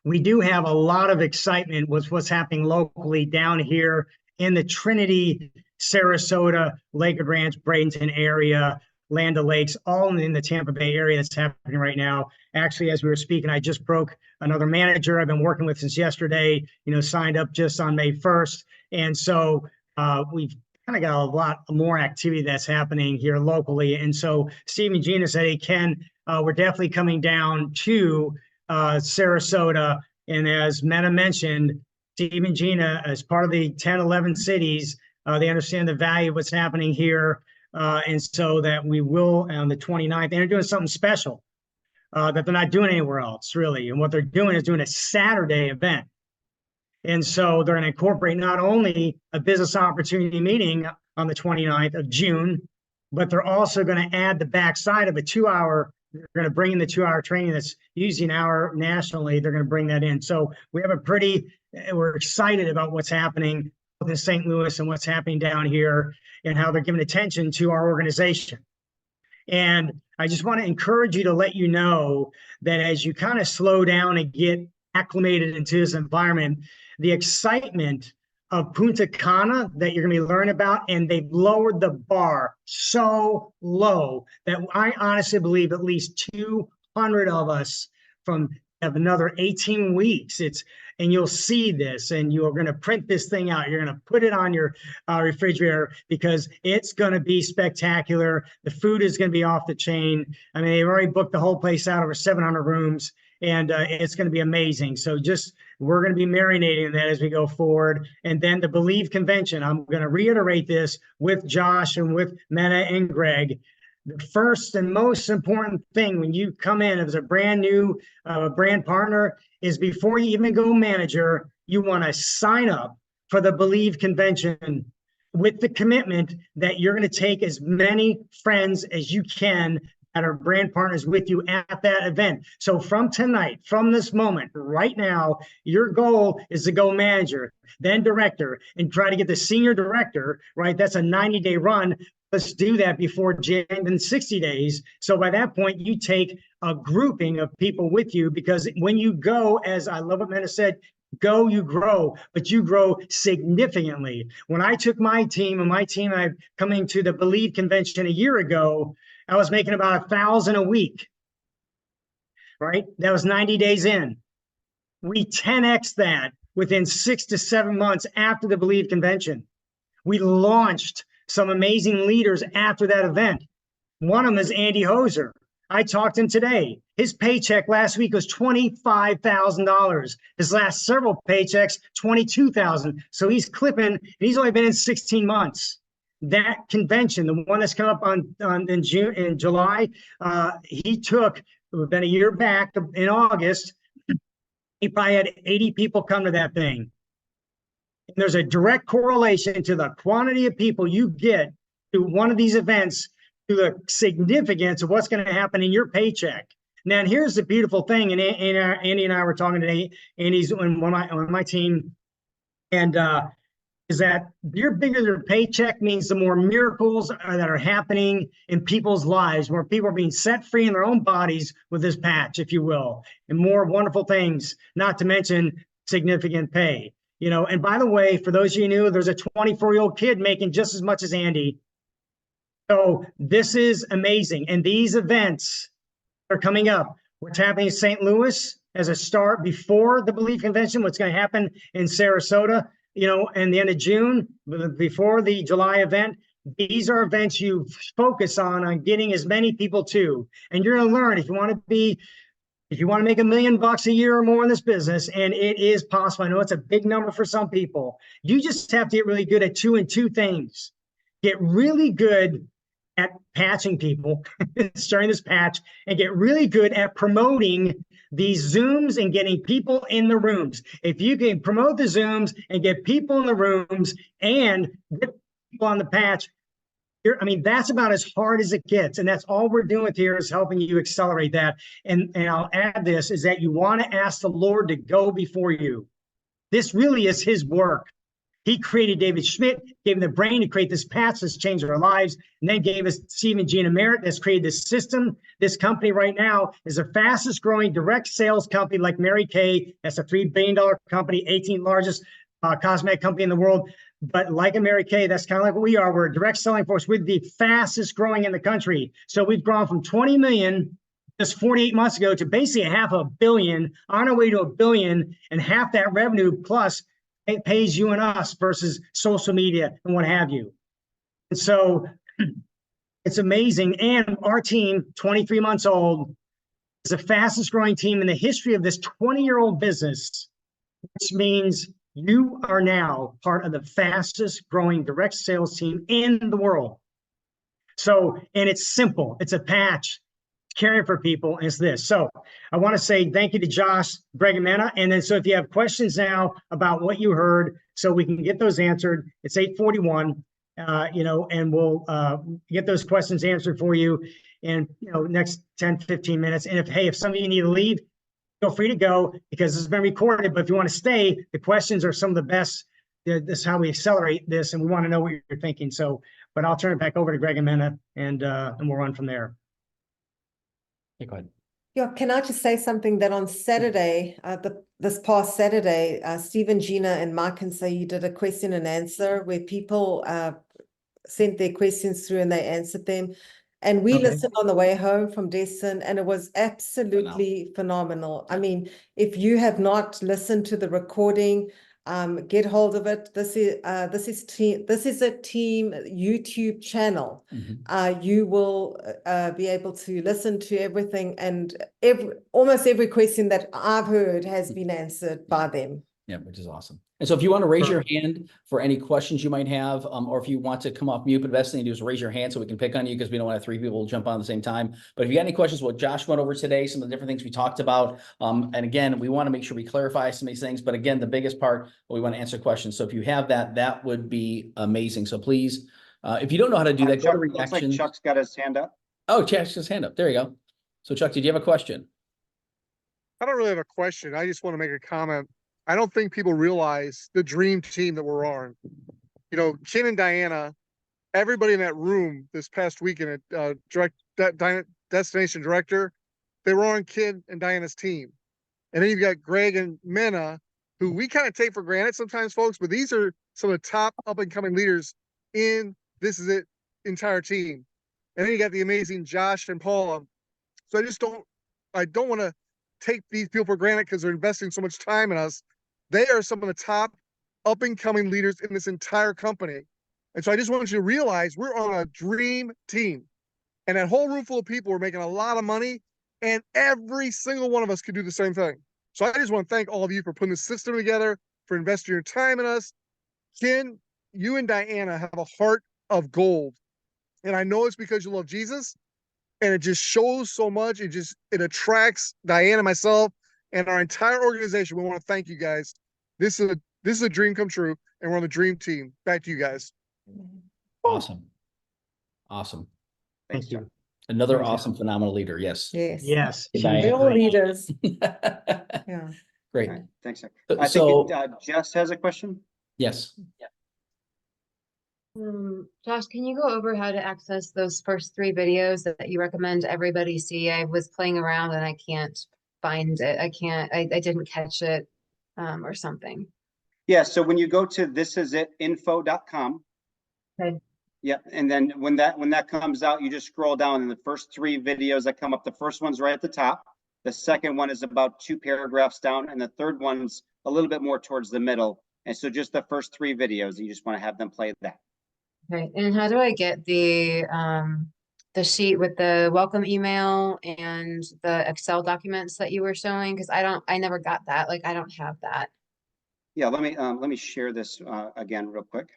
We do have a lot of excitement with what's happening locally down here in the Trinity, Sarasota, Lakewood Ranch, Bradenton area, Land O'Lakes, all in the Tampa Bay area that's happening right now. Actually, as we were speaking, I just broke another manager I've been working with since yesterday, signed up just on May 1st. And so we've kind of got a lot more activity that's happening here locally. And so Steve and Gina said, hey, Ken, we're definitely coming down to Sarasota. And as Mena mentioned, Steve and Gina, as part of the 10, 11 cities, they understand the value of what's happening here. And so that we will on the 29th, and they're doing something special that they're not doing anywhere else, really. And what they're doing is doing a Saturday event. And so they're going to incorporate not only a business opportunity meeting on the 29th of June, but they're also going to add the backside of a 2-hour. They're going to bring in the 2-hour training that's usually an hour nationally. They're going to bring that in. So we have we're excited about what's happening in St. Louis and what's happening down here and how they're giving attention to our organization. And I just want to encourage you to let you know that as you kind of slow down and get acclimated into this environment, the excitement of Punta Cana that you're going to be learning about, and they've lowered the bar so low that I honestly believe at least 200 of us have another 18 weeks. And you'll see this, and you're going to print this thing out. You're going to put it on your refrigerator because it's going to be spectacular. The food is going to be off the chain. I mean, they've already booked the whole place out, over 700 rooms, and it's going to be amazing. So we're going to be marinating in that as we go forward. And then the Believe Convention, I'm going to reiterate this with Josh and with Mena and Greg. The first and most important thing when you come in as a brand new brand partner is before you even go manager, you want to sign up for the Believe Convention with the commitment that you're going to take as many friends as you can that are brand partners with you at that event. So from tonight, from this moment, right now, your goal is to go manager, then director, and try to get the senior director, right? That's a 90-day run. Let's do that before Jan in 60 days. So by that point, you take a grouping of people with you, because when you go, as I love what Mena said, go, you grow, but you grow significantly. When I took my team I coming to the Believe Convention a year ago, I was making about 1,000 a week, right? That was 90 days in. We 10x that within 6 to 7 months after the Believe Convention. We launched some amazing leaders after that event. One of them is Andy Hoser. I talked to him today. His paycheck last week was $25,000. His last several paychecks, $22,000. So he's clipping, and he's only been in 16 months. That convention, the one that's come up in July, he took, been a year back in August. He probably had 80 people come to that thing. And there's a direct correlation to the quantity of people you get to one of these events to the significance of what's going to happen in your paycheck. Now, here's the beautiful thing, and Andy and I were talking today. Andy's on my team, and is that your bigger your paycheck means the more miracles that are happening in people's lives, more people are being set free in their own bodies with this patch, if you will, and more wonderful things, not to mention significant pay. And by the way, for those of you new, there's a 24-year-old kid making just as much as Andy. So this is amazing. And these events are coming up. What's happening in St. Louis as a start before the Believe Convention, what's going to happen in Sarasota, in the end of June, before the July event, these are events you focus on getting as many people to. And you're going to learn if you want to make $1 million a year or more in this business, and it is possible. I know it's a big number for some people. You just have to get really good at two things. Get really good at patching people, starting this patch, and get really good at promoting these Zooms and getting people in the rooms. If you can promote the Zooms and get people in the rooms and get people on the patch, I mean, that's about as hard as it gets. And that's all we're doing here is helping you accelerate that. And I'll add this, is that you want to ask the Lord to go before you. This really is his work. He created David Schmidt, gave him the brain to create this patch that's changed our lives, and then gave us Stephen Gina Merritt that's created this system. This company right now is the fastest growing direct sales company like Mary Kay. That's a $3 billion company, 18th largest cosmetic company in the world. But like a Mary Kay, that's kind of like what we are. We're a direct selling force. We're the fastest growing in the country. So we've grown from 20 million just 48 months ago to basically $500 million, on our way to $1 billion, and half that revenue plus it pays you and us versus social media and what have you. And so it's amazing. And our team, 23 months old, is the fastest growing team in the history of this 20-year-old business, which means you are now part of the fastest growing direct sales team in the world. So, and it's simple. It's a patch. Caring for people is this. So I want to say thank you to Josh, Greg, and Mena. And then so if you have questions now about what you heard, so we can get those answered, it's 8:41, and we'll get those questions answered for you in, next 10, 15 minutes. And if some of you need to leave, feel free to go because this has been recorded. But if you want to stay, the questions are some of the best. This is how we accelerate this, and we want to know what you're thinking. So, but I'll turn it back over to Greg and Mena, and we'll run from there. Yeah, go ahead. Yeah, can I just say something that on Saturday, this past Saturday, Stephen, Gina, and Mike and say you did a question and answer where people sent their questions through and they answered them. And we listened on the way home from Destin, and it was absolutely phenomenal. I mean, if you have not listened to the recording, get hold of it. This is a team YouTube channel. You will be able to listen to everything, and almost every question that I've heard has been answered by them. Yeah, which is awesome. And so if you want to raise your hand for any questions you might have, or if you want to come off mute, but the best thing to do is raise your hand so we can pick on you because we don't want to have 3 people jump on at the same time. But if you got any questions, what Josh went over today, some of the different things we talked about. And again, we want to make sure we clarify some of these things. But again, the biggest part, we want to answer questions. So if you have that, that would be amazing. So please, if you don't know how to do that, go Chuck, to looks reactions. like Chuck's got his hand up. Oh, Chuck's his hand up. There you go. So Chuck, did you have a question? I don't really have a question. I just want to make a comment. I don't think people realize the dream team that we're on. Ken and Diana, everybody in that room this past weekend at Destination Director, they were on Ken and Diana's team. And then you've got Greg and Mena, who we kind of take for granted sometimes, folks, but these are some of the top up-and-coming leaders in This Is It entire team. And then you got the amazing Josh and Paula. So I don't want to take these people for granted because they're investing so much time in us. They are some of the top up-and-coming leaders in this entire company. And so I just want you to realize we're on a dream team. And that whole room full of people are making a lot of money, and every single one of us could do the same thing. So I just want to thank all of you for putting the system together, for investing your time in us. Ken, you and Diana have a heart of gold. And I know it's because you love Jesus, and it just shows so much. It attracts Diana, myself, and our entire organization. We want to thank you guys. This is a dream come true, and we're on the dream team. Back to you guys. Awesome. Awesome. Thank you. Another Thanks, awesome, phenomenal leader. Yes. Yes. Diana. We're all leaders. Great. Yeah. All right, thanks, Chuck. I So, think Jess has a question. yes. Josh, can you go over how to access those first 3 videos that you recommend everybody see? I was playing around and I can't find it. I didn't catch it, or something. Yeah, so when you go to thisisitinfo.com. Okay. Yep, and then when that comes out, you just scroll down, and the first 3 videos that come up, the first one's right at the top. The second one is about 2 paragraphs down, and the third one's a little bit more towards the middle. And so just the first 3 videos, you just want to have them play that. Okay, and how do I get the sheet with the welcome email and the Excel documents that you were showing? Because I never got that. Like, I don't have that. Yeah, let me share this again real quick.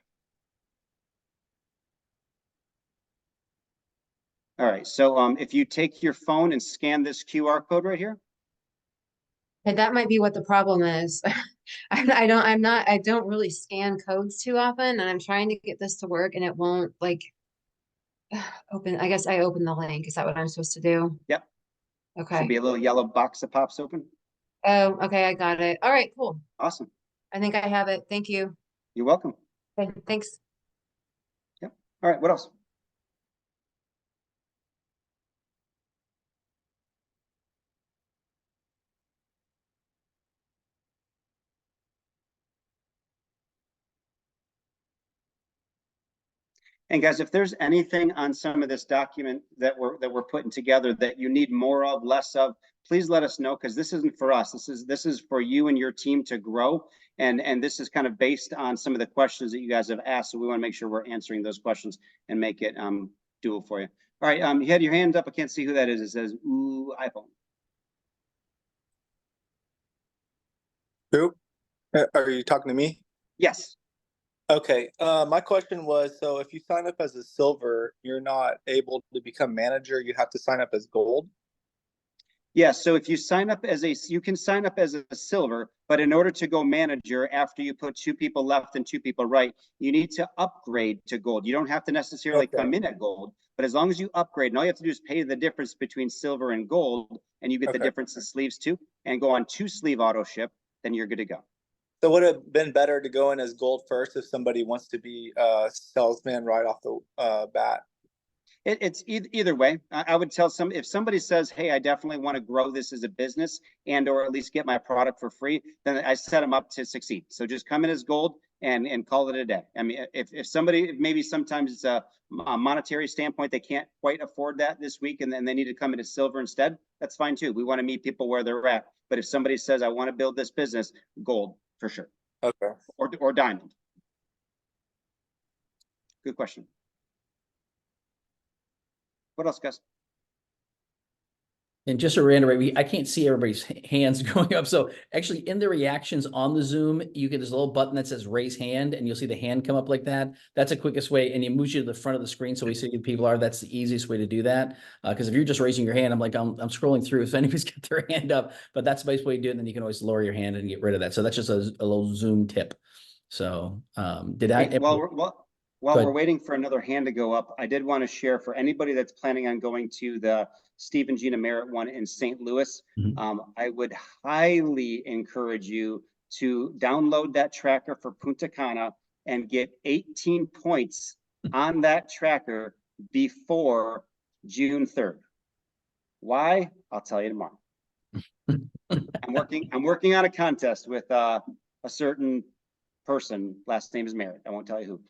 All right, so if you take your phone and scan this QR code right here. And that might be what the problem is. I don't really scan codes too often, and I'm trying to get this to work and it won't like open. I guess I open the link. Is that what I'm supposed to do? Yep. Should Okay. be a little yellow box that pops open. Oh, okay, I got it. All right, cool. Awesome. I think I have it. Thank you. You're welcome. Okay, thanks. Yep. All right, what else? And guys, if there's anything on some of this document that we're putting together that you need more of, less of, please let us know, because this isn't for us. This is for you and your team to grow. And this is kind of based on some of the questions that you guys have asked. So we want to make sure we're answering those questions and make it doable for you. All right, you had your hand up. I can't see who that is. It says, ooh, iPhone. Who? Are you talking to me? Yes. Okay. My question was, so if you sign up as a silver, you're not able to become manager. You have to sign up as gold. Yeah, so if you sign up as you can sign up as a silver, but in order to go manager, after you put 2 people left and 2 people right, you need to upgrade to gold. You don't have to necessarily come in at gold, but as long as you upgrade, and all you have to do is pay the difference between silver and gold, and you get the difference in sleeves too, and go on 2 sleeve auto ship, then you're good to go. So would it have been better to go in as gold first if somebody wants to be a salesman right off the bat? It's either way. I would tell if somebody says, hey, I definitely want to grow this as a business and or at least get my product for free, then I set them up to succeed. So just come in as gold and call it a day. I mean, if somebody, maybe sometimes it's a monetary standpoint, they can't quite afford that this week and then they need to come in as silver instead, that's fine too. We want to meet people where they're at. But if somebody says, I want to build this business, gold for sure. Okay. Or diamond. Good question. What else, guys? And just to reiterate, I can't see everybody's hands going up. So actually in the reactions on the Zoom, there's a little button that says raise hand and you'll see the hand come up like that. That's the quickest way. And it moves you to the front of the screen. So we see who people are. That's the easiest way to do that. Because if you're just raising your hand, I'm scrolling through if anybody's got their hand up, but that's the best way to do it. And then you can always lower your hand and get rid of that. So that's just a little Zoom tip. So While we're waiting for another hand to go up, I did want to share for anybody that's planning on going to the Steve and Gina Merritt one in St. Louis. I would highly encourage you to download that tracker for Punta Cana and get 18 points on that tracker before June 3rd. Why? I'll tell you tomorrow. I'm working on a contest with a certain person. Last name is Merritt. I won't tell you who.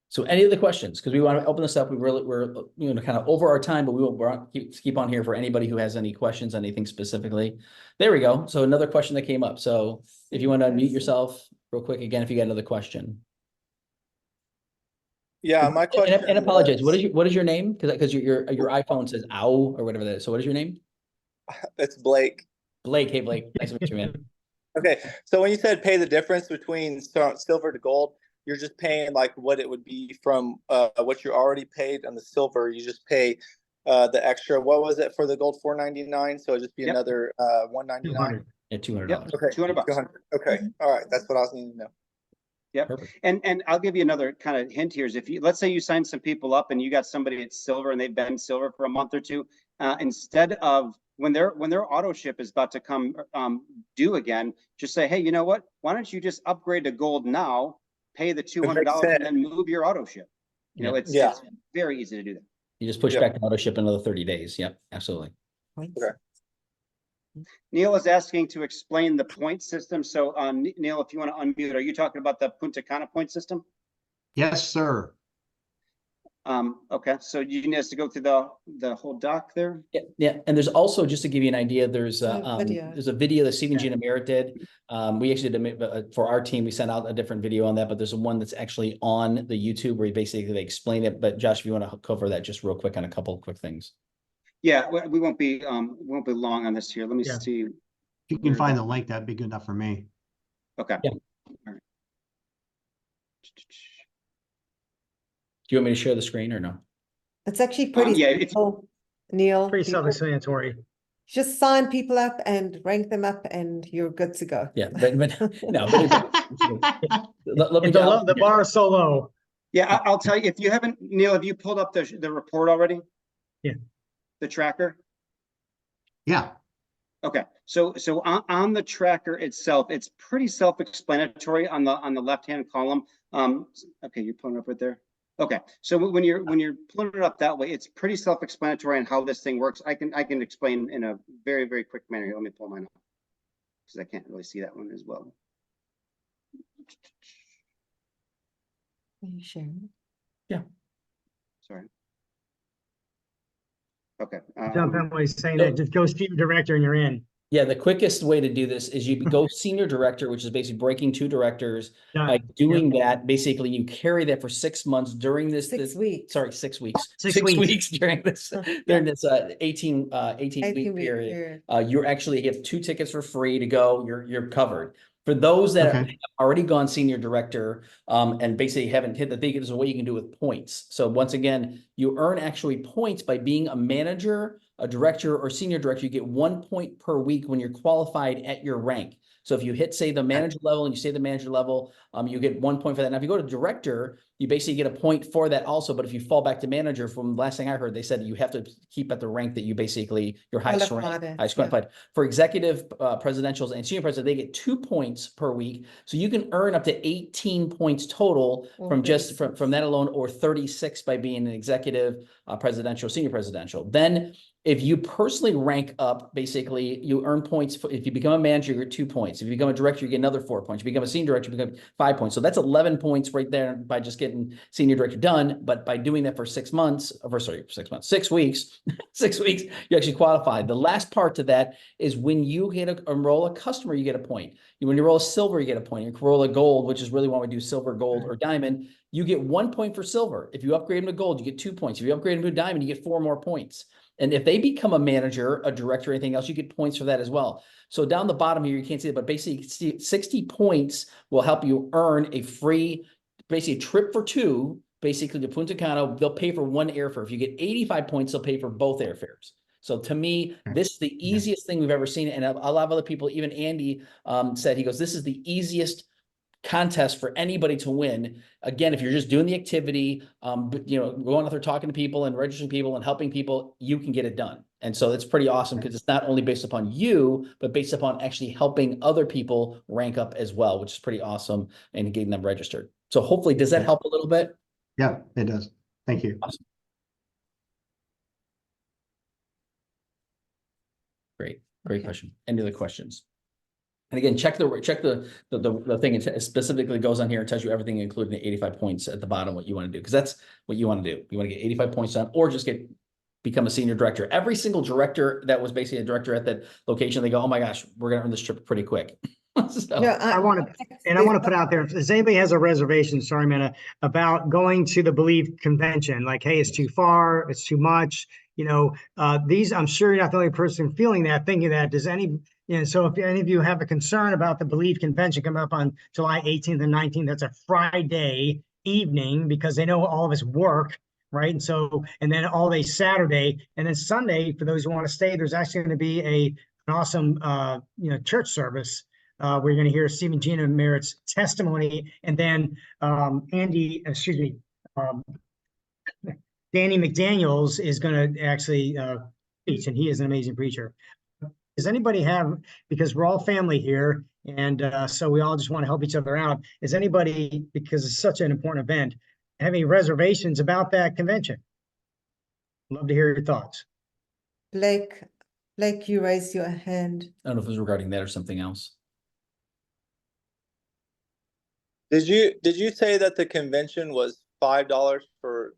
So any of the questions, because we want to open this up, we're kind of over our time, but we'll keep on here for anybody who has any questions, anything specifically. There we go. So another question that came up. So if you want to unmute yourself real quick again, if you got another question. Yeah, my question. And apologize. What is your name? Because your iPhone says ow or whatever that is. So what is your name? It's Blake. Blake. Hey Blake, nice to meet you, man. Okay, so when you said pay the difference between silver to gold, you're just paying like what it would be from what you already paid on the silver. You just pay the extra. What was it for the gold? $499. So it'd just be another $199. Yeah, $200. Yep. Okay, $200. 200. Okay, all right. That's what I was needing to know. Yep. Perfect. And I'll give you another kind of hint here is if you, let's say you sign some people up and you got somebody at silver and they've been silver for a month or two, instead of when their auto ship is about to come due again, just say, hey, you know what? Why don't you just upgrade to gold now, pay the $200 and then move your auto ship? You know, it's very easy to do that. You just push back the auto ship another 30 days. Yep, absolutely. Okay. Neil is asking to explain the point system. So Neil, if you want to unmute, are you talking about the Punta Cana point system? Yes, sir. Okay, so you need us to go through the whole doc there? Yeah, yeah, and there's also, just to give you an idea, there's A video. there's a video that Stephen Yeah. Gina Merritt did. We actually did for our team, we sent out a different video on that, but there's one that's actually on the YouTube where they explain it. But Josh, if you want to cover that just real quick on a couple of quick things. Yeah, we won't be long on this here. Let me Yeah. see. If you can find the link, that'd be good enough for me. Okay. Yeah. Do you want me to share the screen or no? It's actually pretty yeah, if- simple, Neil. Pretty You self-explanatory. just sign people up and rank them up and you're good to go. Yeah, but no. Let me If the bar is so low. Yeah, I'll tell you, if you haven't, Neil, have you pulled up the report already? Yeah. The tracker? Yeah, Okay, so on the tracker itself, it's pretty self-explanatory on the left-hand column. Okay, you're pulling it up right there. Okay, so when you're pulling it up that way, it's pretty self-explanatory on how this thing works. I can explain in a very, very quick manner. Let me pull mine up because I can't really see that one as well. Are you sharing? Sorry. Okay. Jump in while he's saying that, just go Senior Director and you're in. Yeah, the quickest way to do this is you go senior director, which is basically breaking two directors. Done. By doing that, basically you carry that for 6 months during this. 6 weeks. Sorry, 6 weeks. 6 6 weeks. weeks during this 18 week 18-week period. You're actually get 2 tickets for free to go. You're covered. For those that have Okay. already gone senior director, and basically haven't hit the thing, there's a way you can do it with points. So once again, you earn actually points by being a manager, a director, or senior director. You get 1 point per week when you're qualified at your rank. So if you hit, say, the manager level and you stay at the manager level, you get 1 point for that. Now, if you go to director, you basically get a point for that also. But if you fall back to manager, from the last thing I heard, they said you have to keep at the rank that you basically, your highest rank, Qualified at, highest yeah. qualified. For executive presidentials and senior president, they get 2 points per week. So you can earn up to 18 points total Or from just 36. from that alone, or 36 by being an executive, presidential, senior presidential. Then if you personally rank up, basically you earn points. If you become a manager, you get 2 points. If you become a director, you get another 4 points. If you become a senior director, you become 5 points. So that's 11 points right there by just getting senior director done. But by doing that for 6 months, or sorry, 6 months, 6 weeks, 6 weeks, you actually qualify. The last part to that is when you enroll a customer, you get a point. When you roll a silver, you get a point. You roll a gold, which is really when we do silver, gold, or diamond, you get 1 point for silver. If you upgrade them to gold, you get 2 points. If you upgrade them to diamond, you get 4 more points. And if they become a manager, a director, or anything else, you get points for that as well. So down the bottom here, you can't see it, but basically 60 points will help you earn a free, basically a trip for 2, basically to Punta Cana. They'll pay for 1 airfare. If you get 85 points, they'll pay for both airfares. So to me, this is the easiest thing we've ever seen. And a lot of other people, even Andy said, he goes, this is the easiest contest for anybody to win. Again, if you're just doing the activity, going out there talking to people and registering people and helping people, you can get it done. And so it's pretty awesome because it's not only based upon you, but based upon actually helping other people rank up as well, which is pretty awesome, and getting them registered. So hopefully, does that help a little bit? yeah, it does. Thank you. Awesome. Great Okay. question. Any other questions? And again, check the thing. It specifically goes on here and tells you everything, including the 85 points at the bottom, what you want to do, because that's what you want to do. You want to get 85 points on, or just become a senior director. Every single director that was basically a director at that location, they go, oh my gosh, we're going to earn this trip pretty quick. So, No, I want to put out there, if anybody has a reservation, sorry, Amanda, about going to the Believe convention, like, hey, it's too far, it's too much, I'm sure you're not the only person feeling that, thinking that. So if any of you have a concern about the Believe convention coming up on July 18th and 19th, that's a Friday evening, because they know all of us work, right? And then all day Saturday, and then Sunday, for those who want to stay, there's actually going to be an awesome, church service. We're going to hear Stephen Gina Merritt's testimony, and then Danny McDaniels is going to actually preach, and he is an amazing preacher. Does anybody have, because we're all family here, and so we all just want to help each other out, is anybody, because it's such an important event, have any reservations about that convention? Love to hear your thoughts. Blake, you raised your hand. I don't know if it was regarding that or something else. Did you say that the convention was $5 for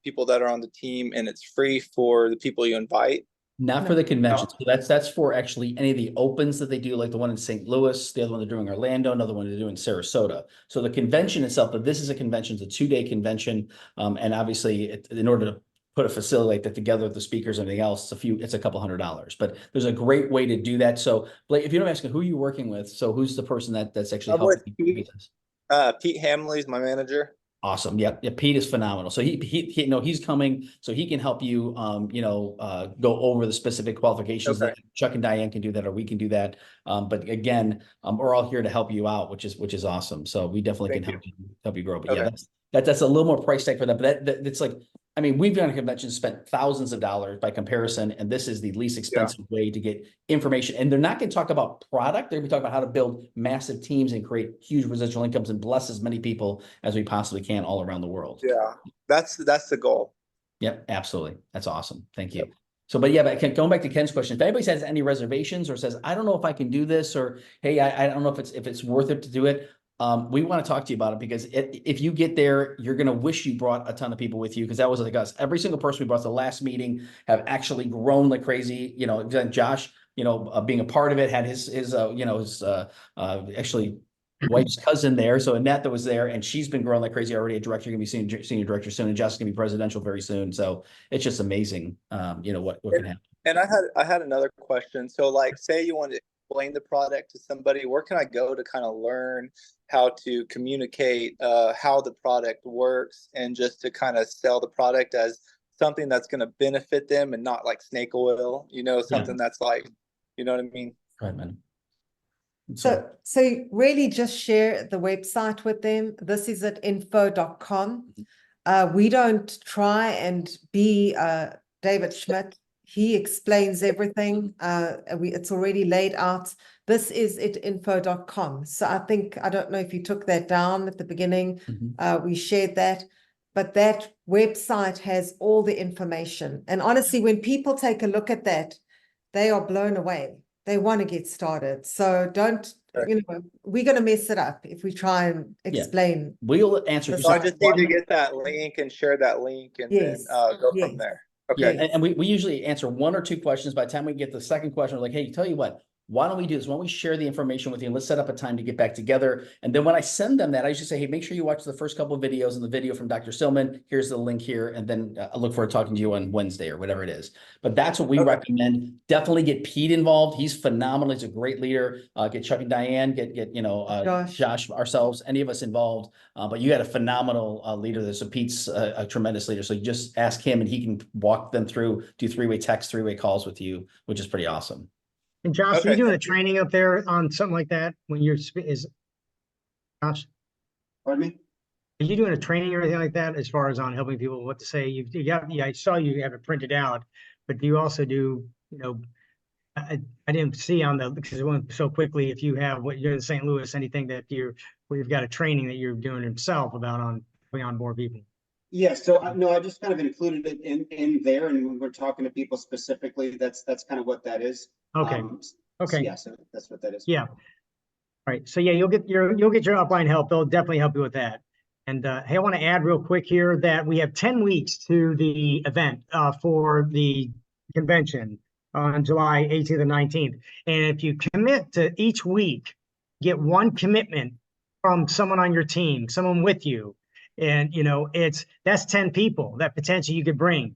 people that are on the team, and it's free for the people you invite. Not for the convention. So that's for actually any of the opens that they do, like the one in St. Louis, the other one they're doing Orlando, another one they're doing Sarasota. So the convention itself, but this is a convention, it's a 2-day convention. And obviously in order to put a facility like that together with the speakers and everything else, it's a couple $100, but there's a great way to do that. So Blake, if you don't ask me who you're working with, so who's the person that's actually I'm with helping you do this? Pete Hamley is my manager. Awesome. Yeah. Pete is phenomenal. So he's coming, so he can help you, go over the specific qualifications Okay. that Chuck and Diane can do that, or we can do that. But again, we're all here to help you out, which is awesome. So we definitely can Thank help you grow. But yeah, Okay. that's a little more price tag for that. But that's like, I mean, we've done a convention, spent thousands of dollars by comparison, and this is the least expensive way to get information. And they're not going to talk about product. They're going to talk about how to build massive teams and create huge residual incomes and bless as many people as we possibly can all around the world. Yeah, that's the goal. Yep, absolutely. That's awesome. Thank you. So, but yeah, but going back to Ken's question, if anybody has any reservations or says, I don't know if I can do this, or, hey, I don't know if it's worth it to do it. We want to talk to you about it, because if you get there, you're going to wish you brought a ton of people with you, because that was like us. Every single person we brought to the last meeting have actually grown like crazy. Josh, being a part of it, had his actually wife's cousin there. So Annette that was there, and she's been growing like crazy already. A director, going to be senior director soon, and Jessica's going to be presidential very soon. So it's just amazing, what can happen. And I had another question. So like, say you want to explain the product to somebody, where can I go to kind of learn how to communicate how the product works, and just to kind of sell the product as something that's going to benefit them and not like snake oil, something that's like, you know what I mean? Right, man. So really just share the website with them. This is at info.com. We don't try and be David Schmidt. He explains everything. It's already laid out. This is at info.com. So I don't know if you took that down at the beginning. We shared that, but that website has all the information. And honestly, when people take a look at that, they are blown away. They want to get started. So don't, we're going to mess it up if we try and explain. We'll answer. So I just need to get that link and share that link, and then go from there. Okay. Yeah, and we usually answer 1 or 2 questions. By the time we get the second question, we're like, hey, tell you what, why don't we do this? Why don't we share the information with you, and let's set up a time to get back together. And then when I send them that, I usually say, hey, make sure you watch the first couple of videos, and the video from Dr. Stillman, here's the link here. And then I look forward to talking to you on Wednesday or whatever it is. But that's what we recommend. Definitely get Pete involved. He's phenomenal. He's a great leader. Get Chuck and Diane, get Josh, ourselves, any of us involved. But you got a phenomenal leader there. So Pete's a tremendous leader. So you just ask him, and he can walk them through, do 3-way text, 3-way calls with you, which is pretty awesome. And Josh, are you doing a training up there on something like that when Josh? Pardon me? Are you doing a training or anything like that as far as on helping people what to say? I saw you have it printed out, but do you also do, I didn't see because it went so quickly, if you have what you're in St. Louis, anything that where you've got a training that you're doing yourself about on bringing on more people. Yeah, so I just kind of included it in there, and when we're talking to people specifically, that's kind of what that is. Okay. Okay. Yeah, so that's what that is. Yeah. All right. So yeah, you'll get your upline help. They'll definitely help you with that. And hey, I want to add real quick here that we have 10 weeks to the event for the convention on July 18th and 19th. And if you commit to each week, get 1 commitment from someone on your team, someone with you. And that's 10 people that potentially you could bring.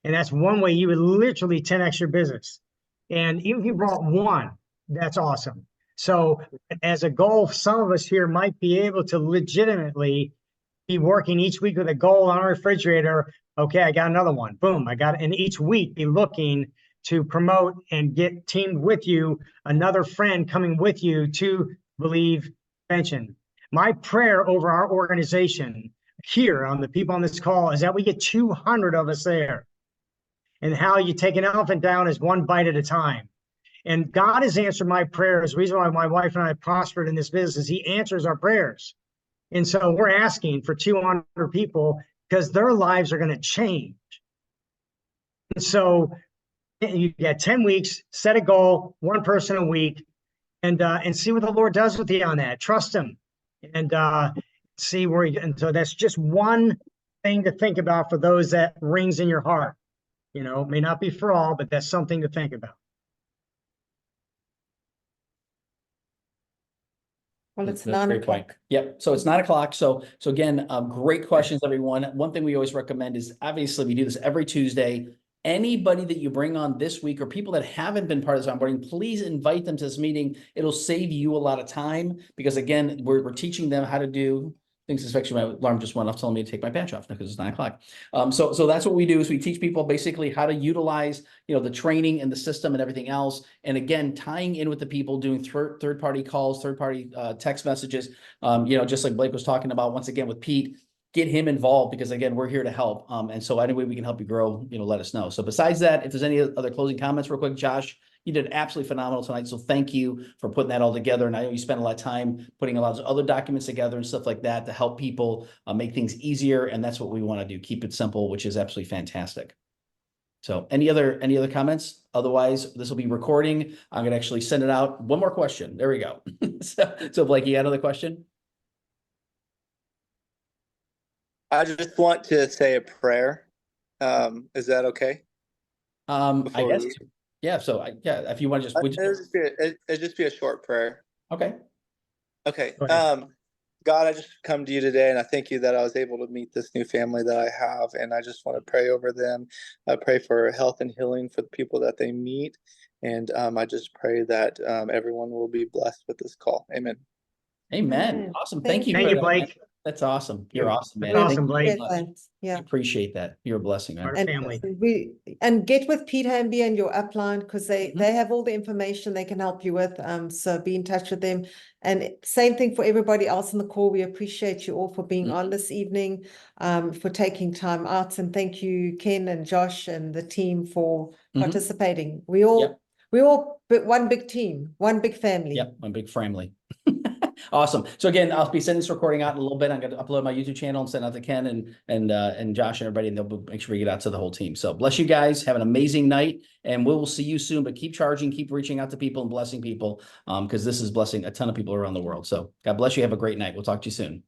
And that's one way you would literally 10x your business. And even if you brought 1, that's awesome. So as a goal, some of us here might be able to legitimately be working each week with a goal on our refrigerator. Okay, I got another one. Boom, I got it. And each week be looking to promote and get teamed with you, another friend coming with you to Believe Convention. My prayer over our organization here on the people on this call is that we get 200 of us there. And how you take an elephant down is 1 bite at a time. And God has answered my prayers. The reason why my wife and I prospered in this business, he answers our prayers. And so we're asking for 200 people because their lives are going to change. And so you got 10 weeks, set a goal, 1 person a week, and see what the Lord does with you on that. Trust him and see where and so that's just 1 thing to think about for those that rings in your heart. You know, it may not be for all, but that's something to think about. Well, it's That's a 9 great point. o'clock. Yep. So it's 9 o'clock. So again, great questions, everyone. One thing we always recommend is obviously we do this every Tuesday. Anybody that you bring on this week or people that haven't been part of this onboarding, please invite them to this meeting. It'll save you a lot of time because again, we're teaching them how to do things. Especially my alarm just went off telling me to take my badge off because it's 9 o'clock. So that's what we do is we teach people basically how to utilize, the training and the system and everything else. And again, tying in with the people doing third-party calls, third-party text messages, just like Blake was talking about once again with Pete. Get him involved because again, we're here to help. And so any way we can help you grow, let us know. So besides that, if there's any other closing comments real quick, Josh, you did absolutely phenomenal tonight. So thank you for putting that all together. And I know you spent a lot of time putting a lot of other documents together and stuff like that to help people make things easier. And that's what we want to do. Keep it simple, which is absolutely fantastic. So any other comments? Otherwise, this will be recording. I'm going to actually send it out. One more question. There we go. So Blake, you got another question? I just want to say a prayer. Is that okay? I Before guess. we- Yeah. So if you want to just, It'd just be a short prayer. okay. Okay. Go ahead. God, I just come to you today and I thank you that I was able to meet this new family that I have. And I just want to pray over them. I pray for health and healing for the people that they meet. And I just pray that everyone will be blessed with this call. Amen. Amen. Amen. Awesome. Thank Thank you. Thank for you, that. Blake. That's awesome. You're Yeah. awesome, man. That's Thank awesome, you Blake. so much. Thanks. Yeah. Appreciate that. You're a blessing, man. Our And family. get with Pete Hamby and your upline because Mhm. they have all the information they can help you with. So be in touch with them. And same thing for everybody else on the call. We appreciate you all for being Mhm. on this evening, for taking time out. And thank you, Ken and Josh and the team for Mhm. participating. We all one big team, one big family. Yep, one big family. Awesome. So again, I'll be sending this recording out in a little bit. I'm going to upload my YouTube channel and send it out to Ken and Josh and everybody, and they'll make sure we get out to the whole team. So bless you guys. Have an amazing night, and we will see you soon. But keep charging, keep reaching out to people and blessing people, because this is blessing a ton of people around the world. So God bless you. Have a great night. We'll talk to you soon.